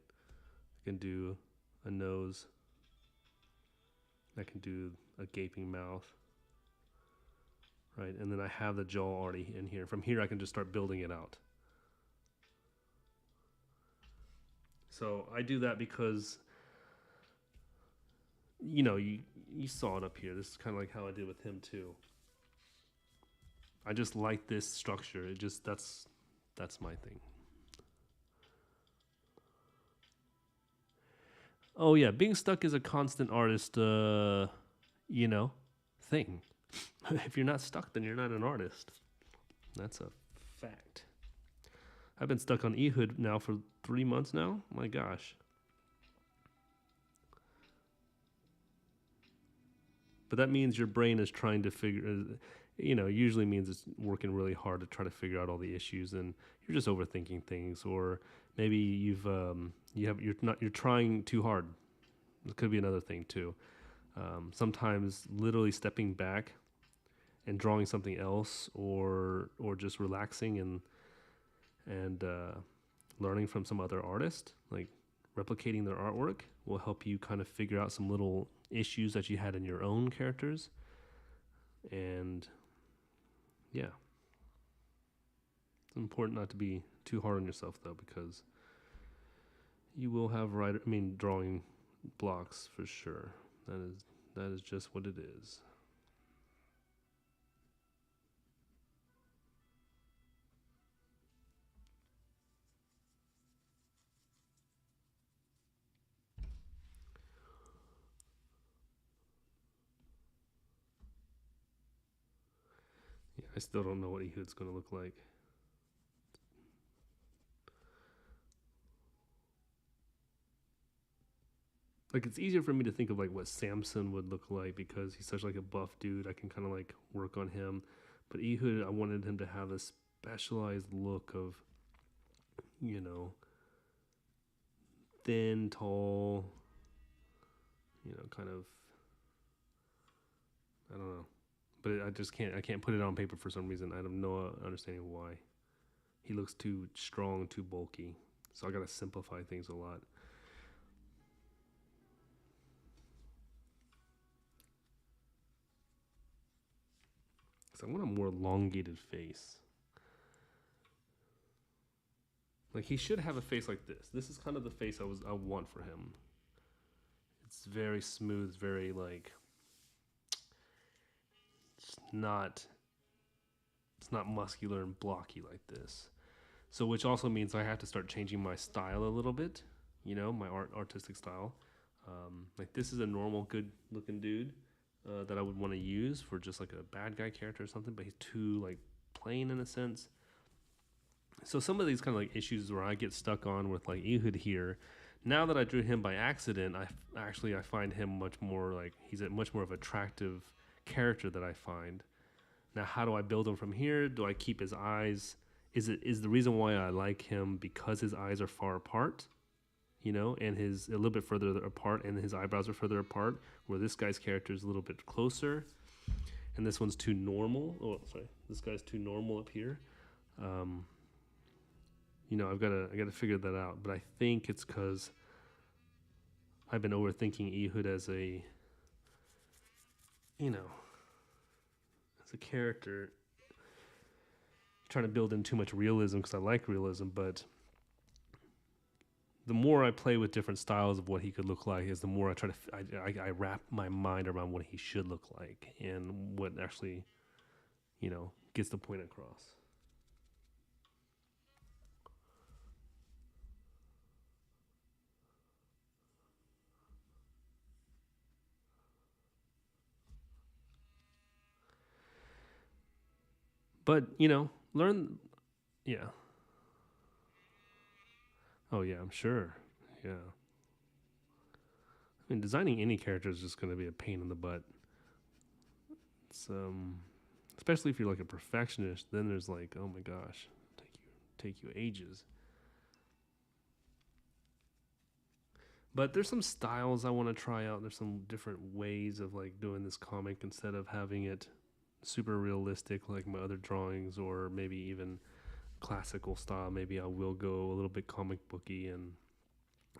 I can do a nose. I can do a gaping mouth, right? And then I have the jaw already in here. From here, I can just start building it out. So I do that because, you saw it up here. This is kind of like how I did with him too. I just like this structure. That's my thing. Oh yeah, being stuck is a constant artist, thing. If you're not stuck, then you're not an artist. That's a fact. I've been stuck on Ehud now for 3 months now. My gosh. But that means your brain is trying to usually means it's working really hard to try to figure out all the issues, and you're just overthinking things, or maybe you're trying too hard. It could be another thing too. Sometimes literally stepping back and drawing something else, or just relaxing and learning from some other artist, like replicating their artwork, will help you kind of figure out some little issues that you had in your own characters. And yeah, it's important not to be too hard on yourself though, because you will have drawing blocks for sure. That is just what it is. I still don't know what Ehud's going to look like. Like, it's easier for me to think of like what Samson would look like because he's such like a buff dude. I can kind of like work on him. But Ehud, I wanted him to have a specialized look of, you know, thin, tall, kind of, I don't know. But I just can't. I can't put it on paper for some reason. I have no understanding why. He looks too strong, too bulky. So I gotta simplify things a lot. So I want a more elongated face. Like he should have a face like this. This is kind of the face I want for him. It's very smooth, very like it's not muscular and blocky like this. So which also means I have to start changing my style a little bit, my artistic style. Like this is a normal good looking dude that I would want to use for just like a bad guy character or something, but he's too like plain in a sense. So some of these kind of like issues where I get stuck on with like Ehud here, now that I drew him by accident, I find him much more like he's a much more of attractive character that I find. Now, how do I build him from here? Do I keep his eyes? Is the reason why I like him because his eyes are far apart, and his a little bit further apart, and his eyebrows are further apart, where this guy's character is a little bit closer, and this one's too normal. Oh, sorry, this guy's too normal up here. I gotta figure that out. But I think it's because I've been overthinking Ehud as a, as a character, trying to build in too much realism because I like realism. But the more I play with different styles of what he could look like, is the more I try to I wrap my mind around what he should look like and what actually, gets the point across. But, learn, yeah. Oh, yeah, I'm sure. Yeah. I mean, designing any character is just going to be a pain in the butt. It's, especially if you're like a perfectionist, then there's like, oh my gosh, take you ages. But there's some styles I want to try out. There's some different ways of like doing this comic instead of having it super realistic like my other drawings, or maybe even classical style. Maybe I will go a little bit comic booky and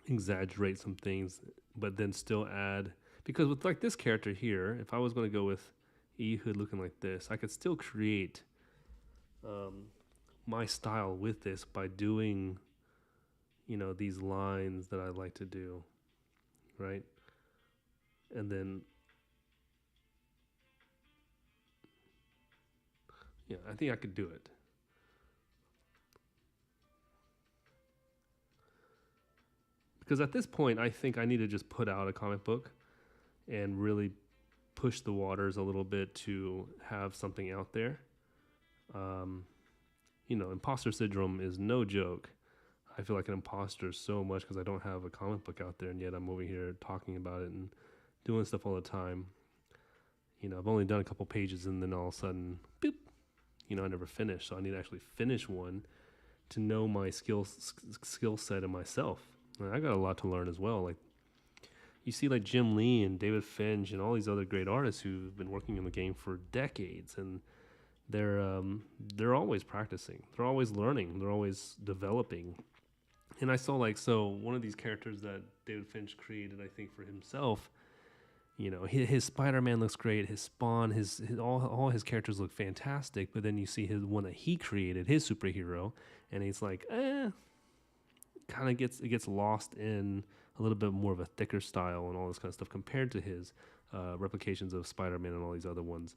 exaggerate some things, but then still add, because with like this character here, if I was going to go with Ehud looking like this, I could still create my style with this by doing these lines that I like to do, right? And then yeah, I think I could do it. Because at this point, I think I need to just put out a comic book and really push the waters a little bit to have something out there. Imposter syndrome is no joke. I feel like an imposter so much because I don't have a comic book out there, and yet I'm over here talking about it and doing stuff all the time. I've only done a couple pages, and then all of a sudden, boop, I never finished. So I need to actually finish one to know my skill set and myself. And I got a lot to learn as well. Like you see, like Jim Lee and David Finch and all these other great artists who've been working in the game for decades, and they're always practicing. They're always learning. They're always developing. And I saw one of these characters that David Finch created, I think, for himself. His Spider-Man looks great. His Spawn, his all his characters look fantastic. But then you see his one that he created, his superhero, and he's like, kind of gets lost in a little bit more of a thicker style and all this kind of stuff compared to his replications of Spider-Man and all these other ones.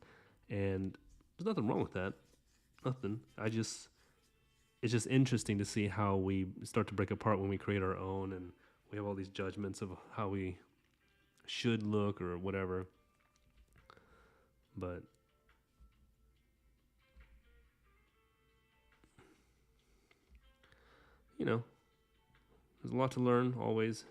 And there's nothing wrong with that. Nothing. It's just interesting to see how we start to break apart when we create our own, and we have all these judgments of how we should look or whatever. But there's a lot to learn always.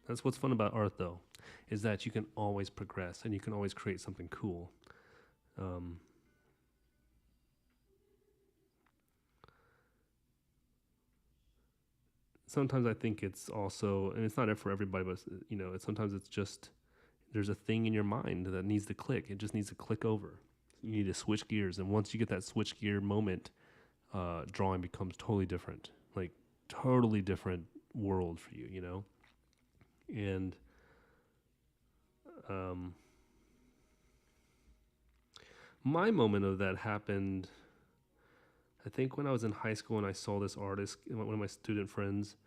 That's what's fun about art, though, is that you can always progress and you can always create something cool. Um, Sometimes I think it's also, and it's not for everybody, but sometimes it's just there's a thing in your mind that needs to click. It just needs to click over. You need to switch gears, and once you get that switch gear moment, drawing becomes totally different, like totally different world for you, And my moment of that happened, I think, when I was in high school and I saw this artist, one of my student friends.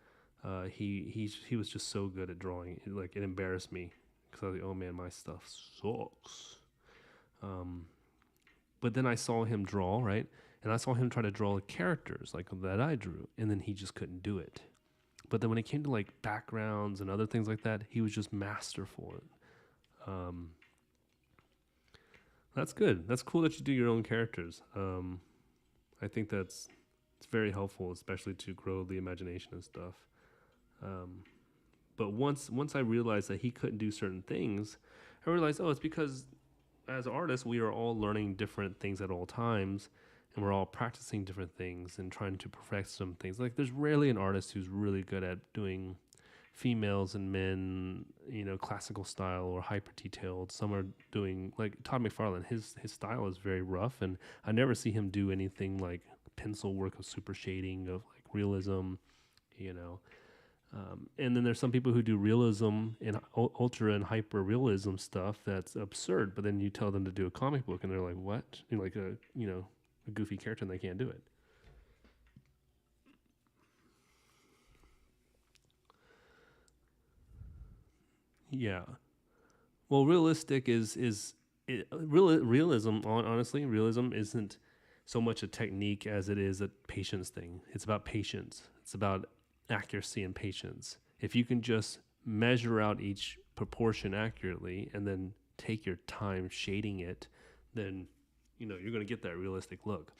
He was just so good at drawing. It embarrassed me because I was like, oh man, my stuff sucks. But then I saw him draw, right? And I saw him try to draw the characters like that I drew, and then he just couldn't do it. But then when it came to like backgrounds and other things like that, he was just masterful. That's good. That's cool that you do your own characters. I think it's very helpful, especially to grow the imagination and stuff. But once I realized that he couldn't do certain things, I realized, it's because as artists, we are all learning different things at all times, and we're all practicing different things and trying to perfect some things. Like, there's rarely an artist who's really good at doing females and men, classical style or hyper detailed. Some are doing, like Todd McFarlane, his style is very rough, and I never see him do anything like pencil work of super shading of like realism, and then there's some people who do realism and ultra and hyper realism stuff that's absurd, but then you tell them to do a comic book and they're like, what? Like a goofy character, and they can't do it. Yeah. Well, realistic realism. Honestly, realism isn't so much a technique as it is a patience thing. It's about patience. It's about accuracy and patience. If you can just measure out each proportion accurately and then take your time shading it, then you're going to get that realistic look.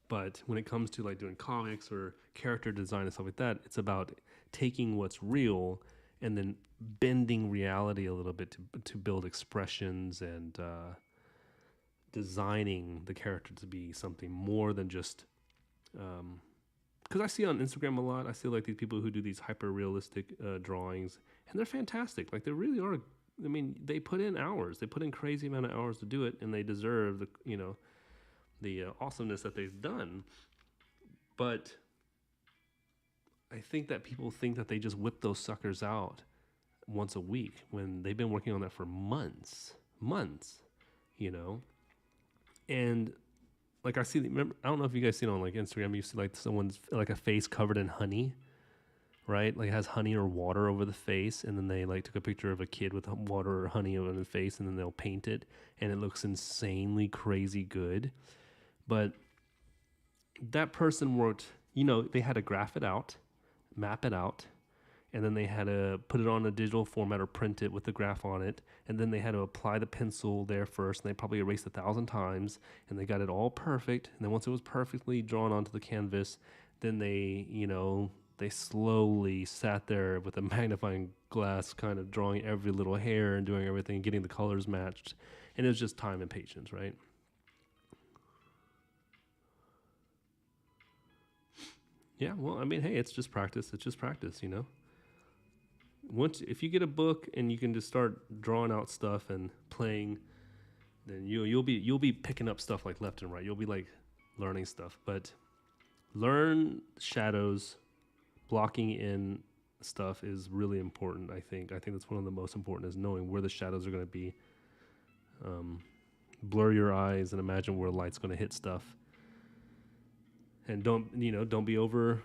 But when it comes to like doing comics or character design and stuff like that, it's about taking what's real and then bending reality a little bit to build expressions and designing the character to be something more than just. Because I see on Instagram a lot, I see like these people who do these hyper realistic drawings, and they're fantastic. Like, they really are. I mean, they put in hours. They put in crazy amount of hours to do it, and they deserve the awesomeness that they've done. But I think that people think that they just whip those suckers out once a week when they've been working on that for months, and like I remember, I don't know if you guys seen on like Instagram, you see like someone's like a face covered in honey, right? Like, it has honey or water over the face, and then they like took a picture of a kid with water or honey over the face, and then they'll paint it, and it looks insanely crazy good. But that person worked, they had to graph it out, map it out, and then they had to put it on a digital format or print it with the graph on it, and then they had to apply the pencil there first, and they probably erased 1,000 times, and they got it all perfect. And then once it was perfectly drawn onto the canvas, then they slowly sat there with a magnifying glass, kind of drawing every little hair and doing everything, getting the colors matched, and it was just time and patience, right? Yeah, well, I mean, hey, it's just practice. It's just practice. Once, if you get a book and you can just start drawing out stuff and playing, then you'll be picking up stuff like left and right. You'll be like learning stuff. But learn shadows, blocking in stuff is really important. I think that's one of the most important, is knowing where the shadows are going to be. Blur your eyes and imagine where light's going to hit stuff. And don't be over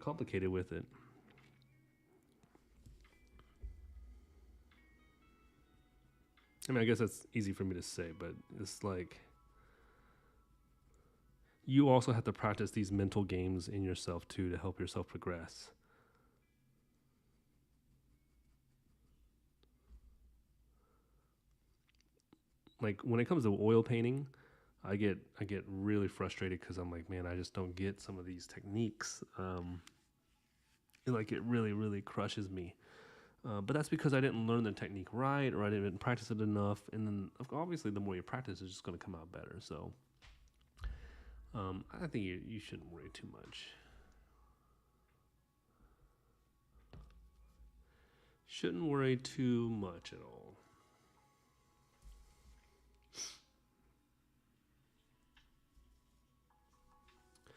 complicated with it. I mean, I guess that's easy for me to say, but it's like you also have to practice these mental games in yourself too to help yourself progress. like when it comes to oil painting, I get really frustrated because I'm like, man, I just don't get some of these techniques. Like it really crushes me. But that's because I didn't learn the technique right, or I didn't practice it enough. And then obviously, the more you practice, it's just going to come out better. So I think you shouldn't worry too much. Shouldn't worry too much at all.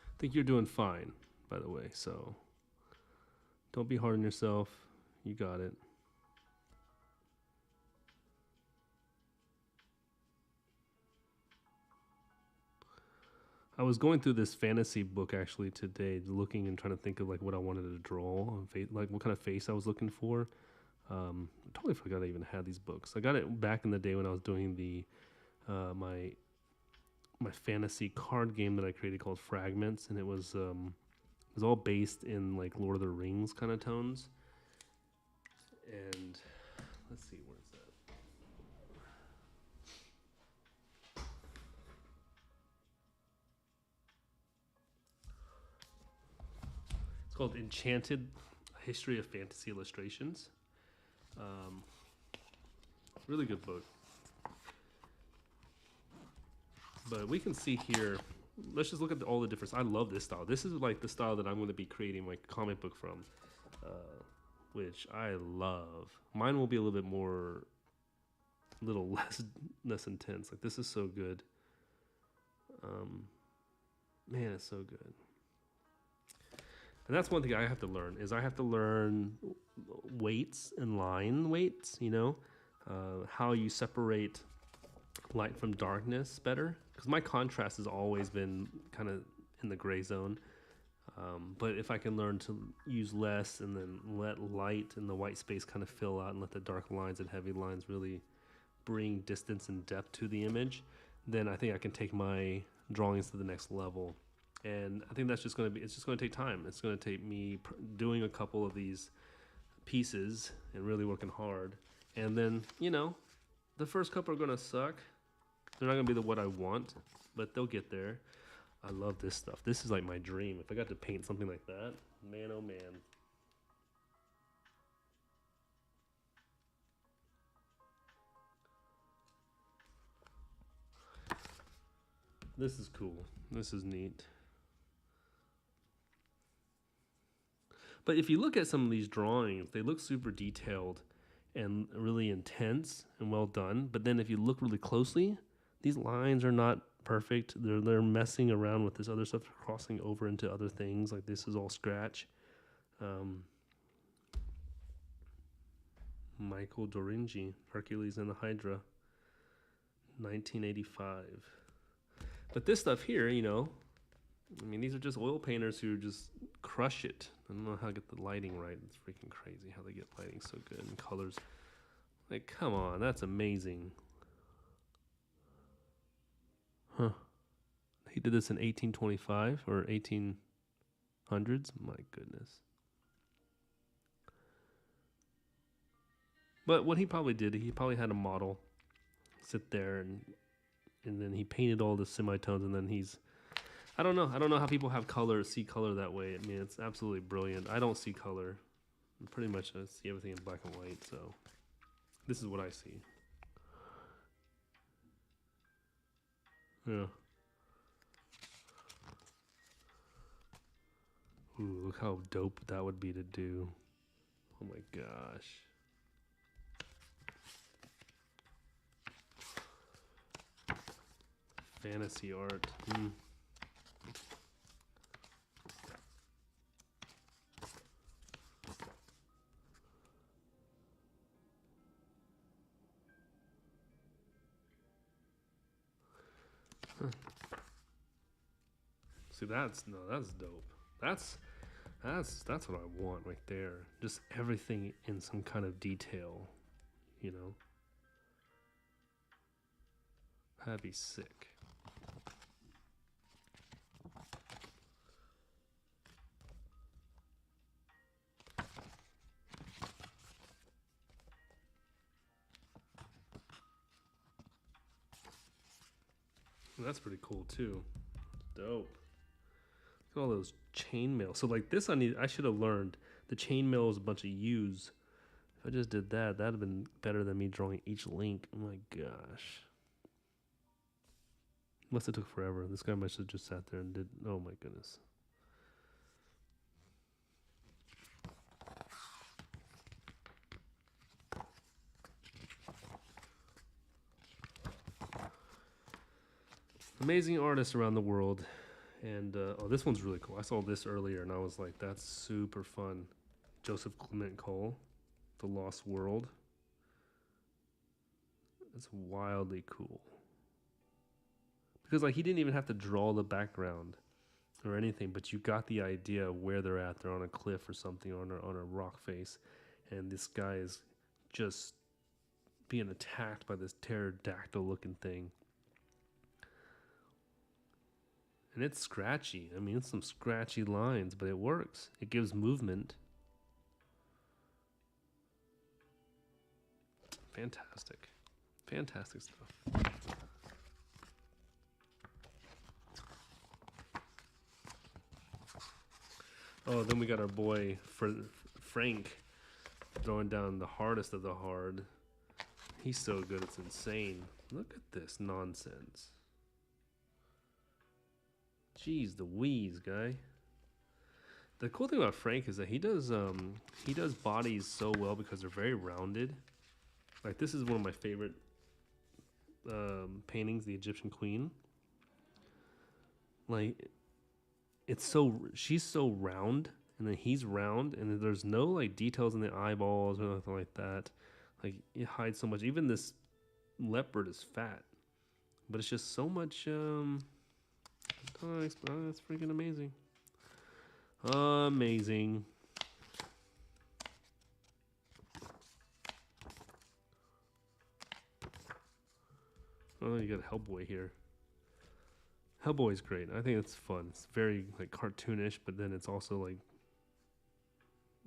I think you're doing fine, by the way. So don't be hard on yourself. You got it. I was going through this fantasy book actually today, looking and trying to think of like what I wanted to draw, like what kind of face I was looking for. I totally forgot I even had these books. I got it back in the day when I was doing the my fantasy card game that I created called Fragments, and it was all based in like Lord of the Rings kind of tones. And let's see, where's that? It's called Enchanted: History of Fantasy Illustrations. Really good book. But we can see here, let's just look at all the difference. I love this style. This is like the style that I'm going to be creating my comic book from, which I love. Mine will be a little bit more, little less intense. Like this is so good. Man, it's so good. And that's one thing I have to learn is I have to learn weights and line weights, how you separate light from darkness better. Because my contrast has always been kind of in the gray zone. But if I can learn to use less and then let light and the white space kind of fill out and let the dark lines and heavy lines really bring distance and depth to the image, then I think I can take my drawings to the next level. And I think that's just going to be, it's just going to take time. It's going to take me doing a couple of these pieces and really working hard. And then, the first couple are going to suck. They're not going to be what I want, but they'll get there. I love this stuff. This is like my dream. If I got to paint something like that, man, oh man. This is cool. This is neat. But if you look at some of these drawings, they look super detailed and really intense and well done. But then if you look really closely, these lines are not perfect. They're messing around with this other stuff, crossing over into other things. Like this is all scratch. Michael Doringi, Hercules and the Hydra, 1985. But this stuff here, these are just oil painters who just crush it. I don't know how to get the lighting right. It's freaking crazy how they get lighting so good and colors. Like, come on, that's amazing. Huh. He did this in 1825 or 1800s? My goodness. But what he probably did, he probably had a model sit there and then he painted all the semitones, and then I don't know how people have color, see color that way. I mean, it's absolutely brilliant. I don't see color. Pretty much I see everything in black and white, so this is what I see. Yeah. Ooh, look how dope that would be to do. Oh my gosh. Fantasy art. See, that's dope. That's what I want right there. Just everything in some kind of detail, That'd be sick. That's pretty cool too. Dope. Look at all those chainmail. So like this, I should have learned. The chainmail is a bunch of U's. If I just did that, that'd have been better than me drawing each link. Oh my gosh. Must have took forever. This guy must have just sat there and did. Oh my goodness. Amazing artists around the world. And oh, this one's really cool. I saw this earlier and I was like, that's super fun. Joseph Clement Cole, The Lost World. That's wildly cool. Because like he didn't even have to draw the background or anything, but you got the idea of where they're at. They're on a cliff or something, on a rock face, and this guy is just being attacked by this pterodactyl-looking thing. And it's scratchy. I mean, it's some scratchy lines, but it works. It gives movement. Fantastic. Fantastic stuff. Oh, then we got our boy Frank throwing down the hardest of the hard. He's so good, it's insane. Look at this nonsense. Jeez, the wheeze, guy. The cool thing about Frank is that he does bodies so well because they're very rounded. Like this is one of my favorite paintings, the Egyptian Queen. Like she's so round, and then he's round, and there's no like details in the eyeballs or nothing like that. Like it hides so much. Even this leopard is fat, but it's just so much. That's freaking amazing. Amazing. Oh, you got Hellboy here. Hellboy's great. I think it's fun. It's very like cartoonish, but then it's also like,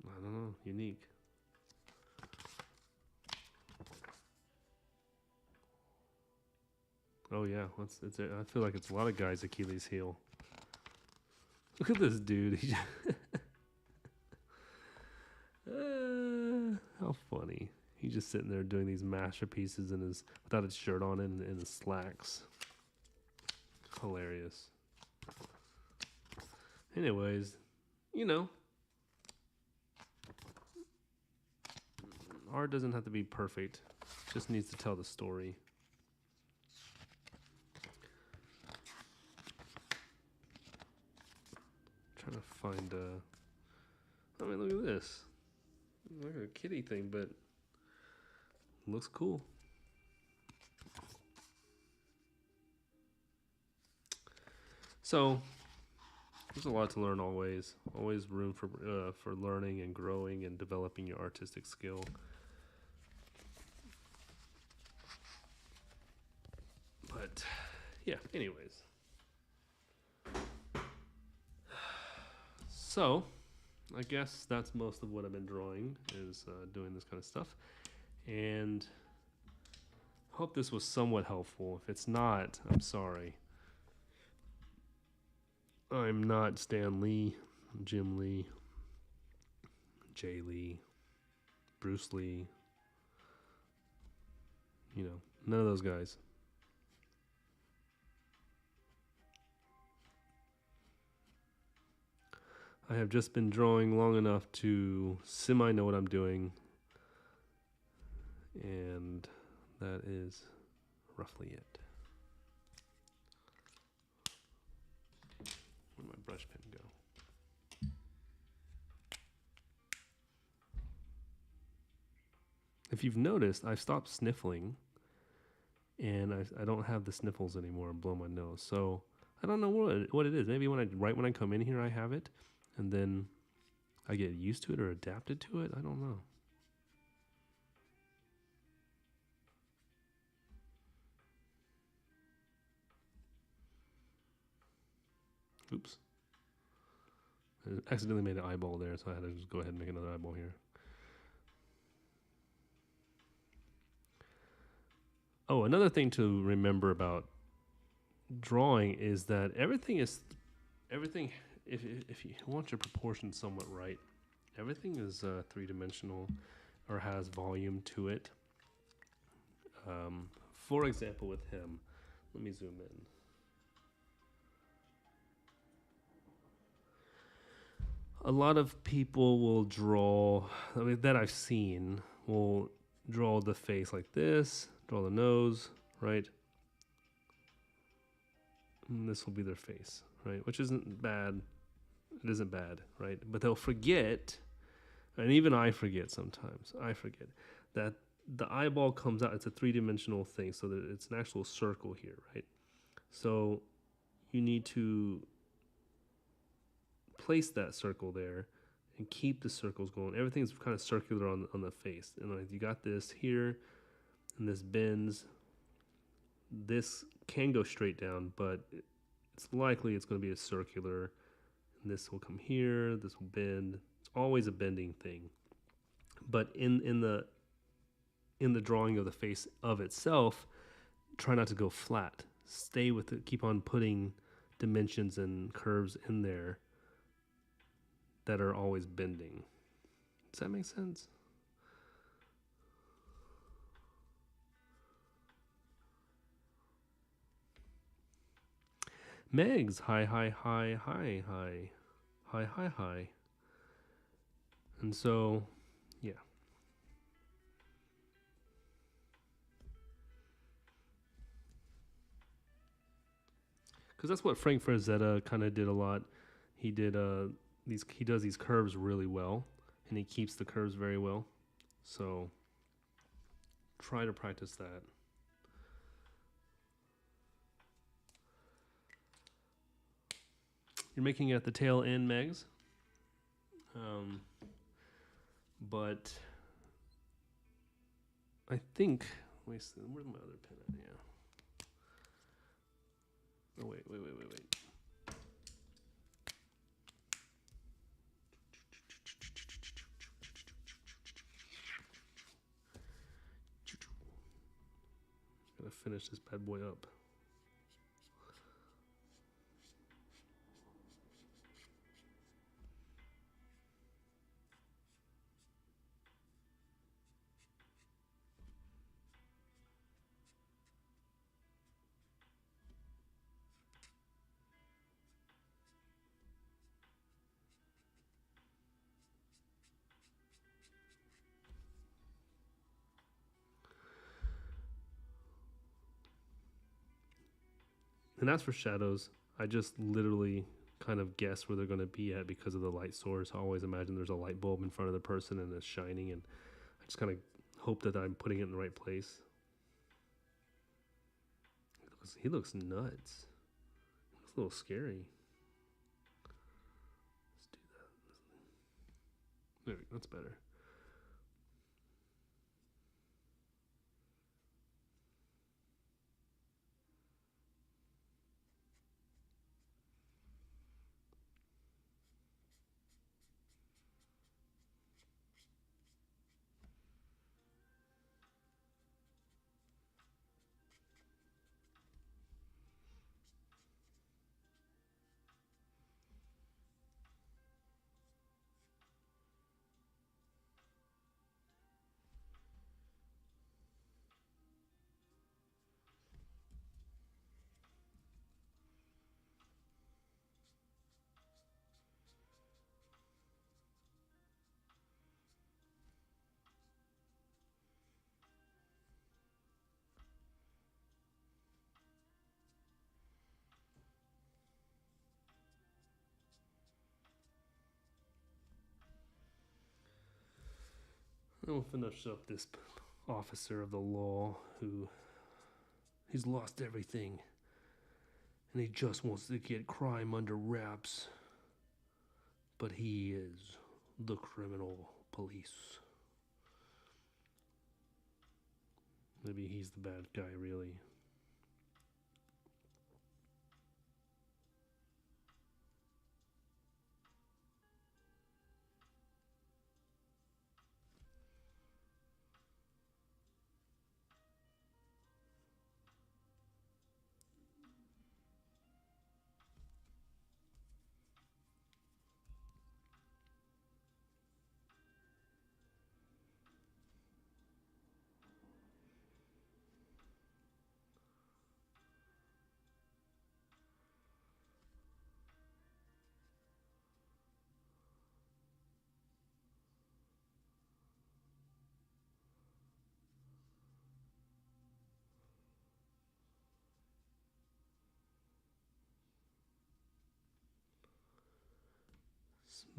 I don't know, unique. Oh yeah, I feel like it's a lot of guys' Achilles heel. Look at this dude. How funny. He's just sitting there doing these masterpieces without his shirt on and in his slacks. Hilarious. Anyways, you know, art doesn't have to be perfect. It just needs to tell the story. Trying to find I mean, look at this. Like a kitty thing, but looks cool. So there's a lot to learn always. Always room for learning and growing and developing your artistic skill. But yeah, anyways. So I guess that's most of what I've been drawing is doing this kind of stuff. And hope this was somewhat helpful. If it's not, I'm sorry. I'm not Stan Lee, Jim Lee, Jay Lee, Bruce Lee. You know, none of those guys. I have just been drawing long enough to semi know what I'm doing. And that is roughly it. Where'd my brush pen go? If you've noticed, I've stopped sniffling, and I don't have the sniffles anymore and blow my nose. So I don't know what it is. Maybe right when I come in here, I have it, and then I get used to it or adapted to it. I don't know. Oops. I accidentally made an eyeball there, so I had to just go ahead and make another eyeball here. Oh, another thing to remember about drawing is that everything. If you want your proportions somewhat right, everything is three-dimensional or has volume to it. For example, with him, let me zoom in. A lot of people will draw, that I've seen, will draw the face like this, draw the nose, right? And this will be their face, right? Which isn't bad. It isn't bad, right? But they'll forget, and even I forget sometimes, that the eyeball comes out, it's a three-dimensional thing, so that it's an actual circle here, right? So you need to place that circle there and keep the circles going. Everything's kind of circular on the face. And like you got this here, and this bends. This can go straight down, but it's likely it's going to be a circular. And this will come here, this will bend. It's always a bending thing. But in the drawing of the face of itself, try not to go flat. Stay with it. Keep on putting dimensions and curves in there that are always bending. Does that make sense? Megs, hi. And so, yeah. Because that's what Frank Frazetta kind of did a lot. He did he does these curves really well, and he keeps the curves very well. So try to practice that. You're making it at the tail end, Megs. But I think, where's my other pen at? Yeah. Oh, wait. Gotta finish this bad boy up. And as for shadows, I just literally kind of guess where they're going to be at because of the light source. I always imagine there's a light bulb in front of the person and it's shining, and I just kind of hope that I'm putting it in the right place. He looks nuts. He looks a little scary. Let's do that. There we go. That's better. We'll finish up this officer of the law who he's lost everything and he just wants to get crime under wraps, but he is the criminal police. Maybe he's the bad guy, really.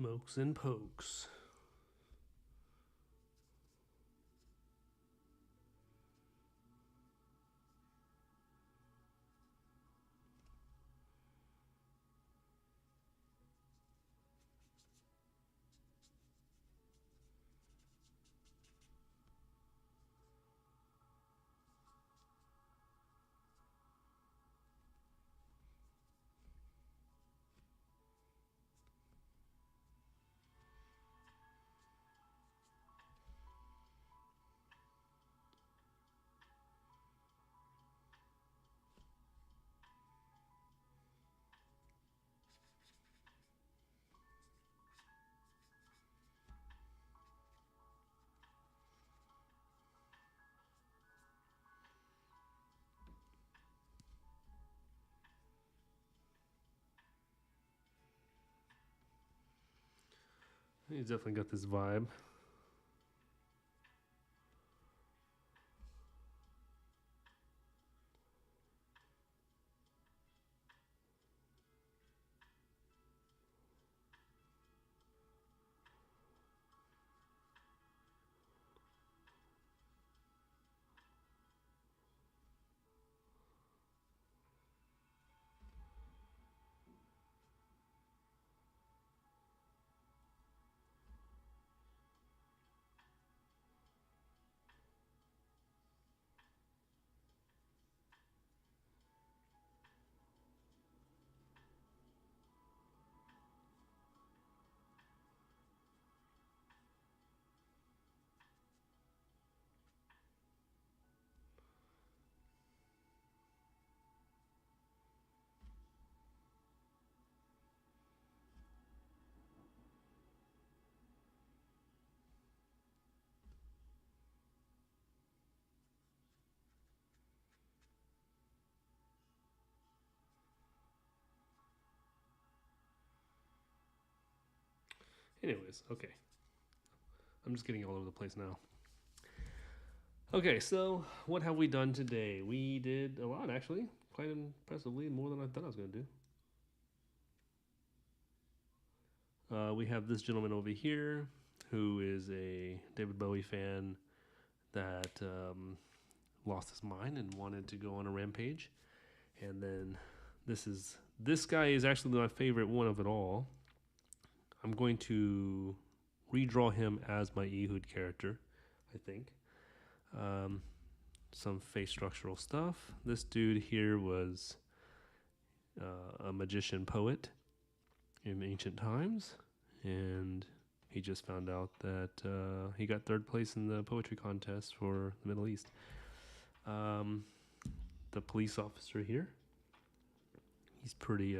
Smokes and pokes. He's definitely got this vibe. Anyways, okay. I'm just getting all over the place now. Okay, so what have we done today? We did a lot, actually. Quite impressively, more than I thought I was going to do. We have this gentleman over here who is a David Bowie fan that lost his mind and wanted to go on a rampage. And then this guy is actually my favorite one of it all. I'm going to redraw him as my Ehud character, I think. Some face structural stuff. This dude here was a magician poet in ancient times, and he just found out that he got third place in the poetry contest for the Middle East. The police officer here, he's pretty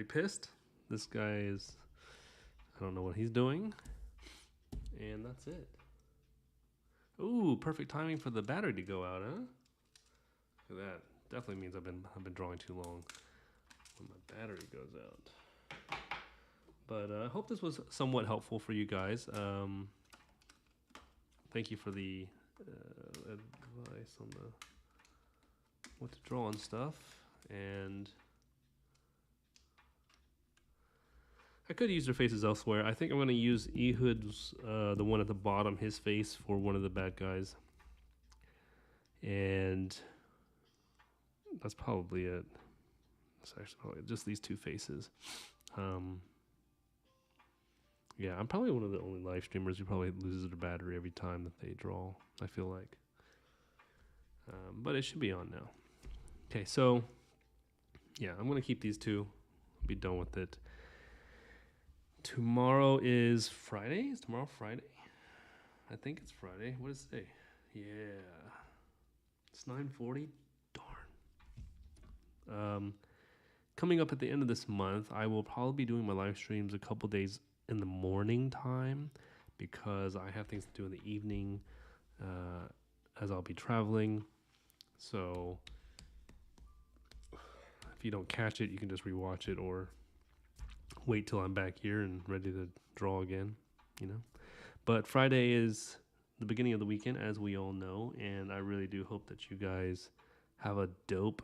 pissed. This guy is, I don't know what he's doing, and that's it. Ooh, perfect timing for the battery to go out, huh? Look at that. Definitely means I've been drawing too long when my battery goes out. But I hope this was somewhat helpful for you guys. Thank you for the advice on what to draw and stuff. And I could use their faces elsewhere. I think I'm going to use Ehud's, the one at the bottom, his face for one of the bad guys. And that's probably it. That's actually probably just these two faces. Yeah, I'm probably one of the only live streamers who probably loses their battery every time that they draw, I feel like. But it should be on now. Okay, so yeah, I'm going to keep these two. Be done with it. Tomorrow is Friday? Is tomorrow Friday? I think it's Friday. What does it say? Yeah. It's 9:40. Darn. Coming up at the end of this month, I will probably be doing my live streams a couple days in the morning time because I have things to do in the evening as I'll be traveling. So if you don't catch it, you can just rewatch it or wait till I'm back here and ready to draw again, you know. But Friday is the beginning of the weekend, as we all know, and I really do hope that you guys have a dope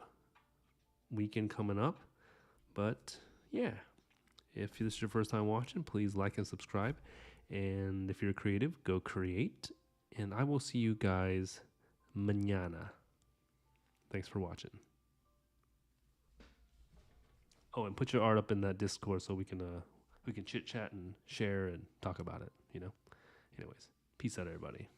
weekend coming up. But yeah, If this is your first time watching, please like and subscribe. And if you're creative, go create. And I will see you guys mañana. Thanks for watching. Oh, and put your art up in that Discord so we can chit chat and share and talk about it. Anyways, peace out, everybody.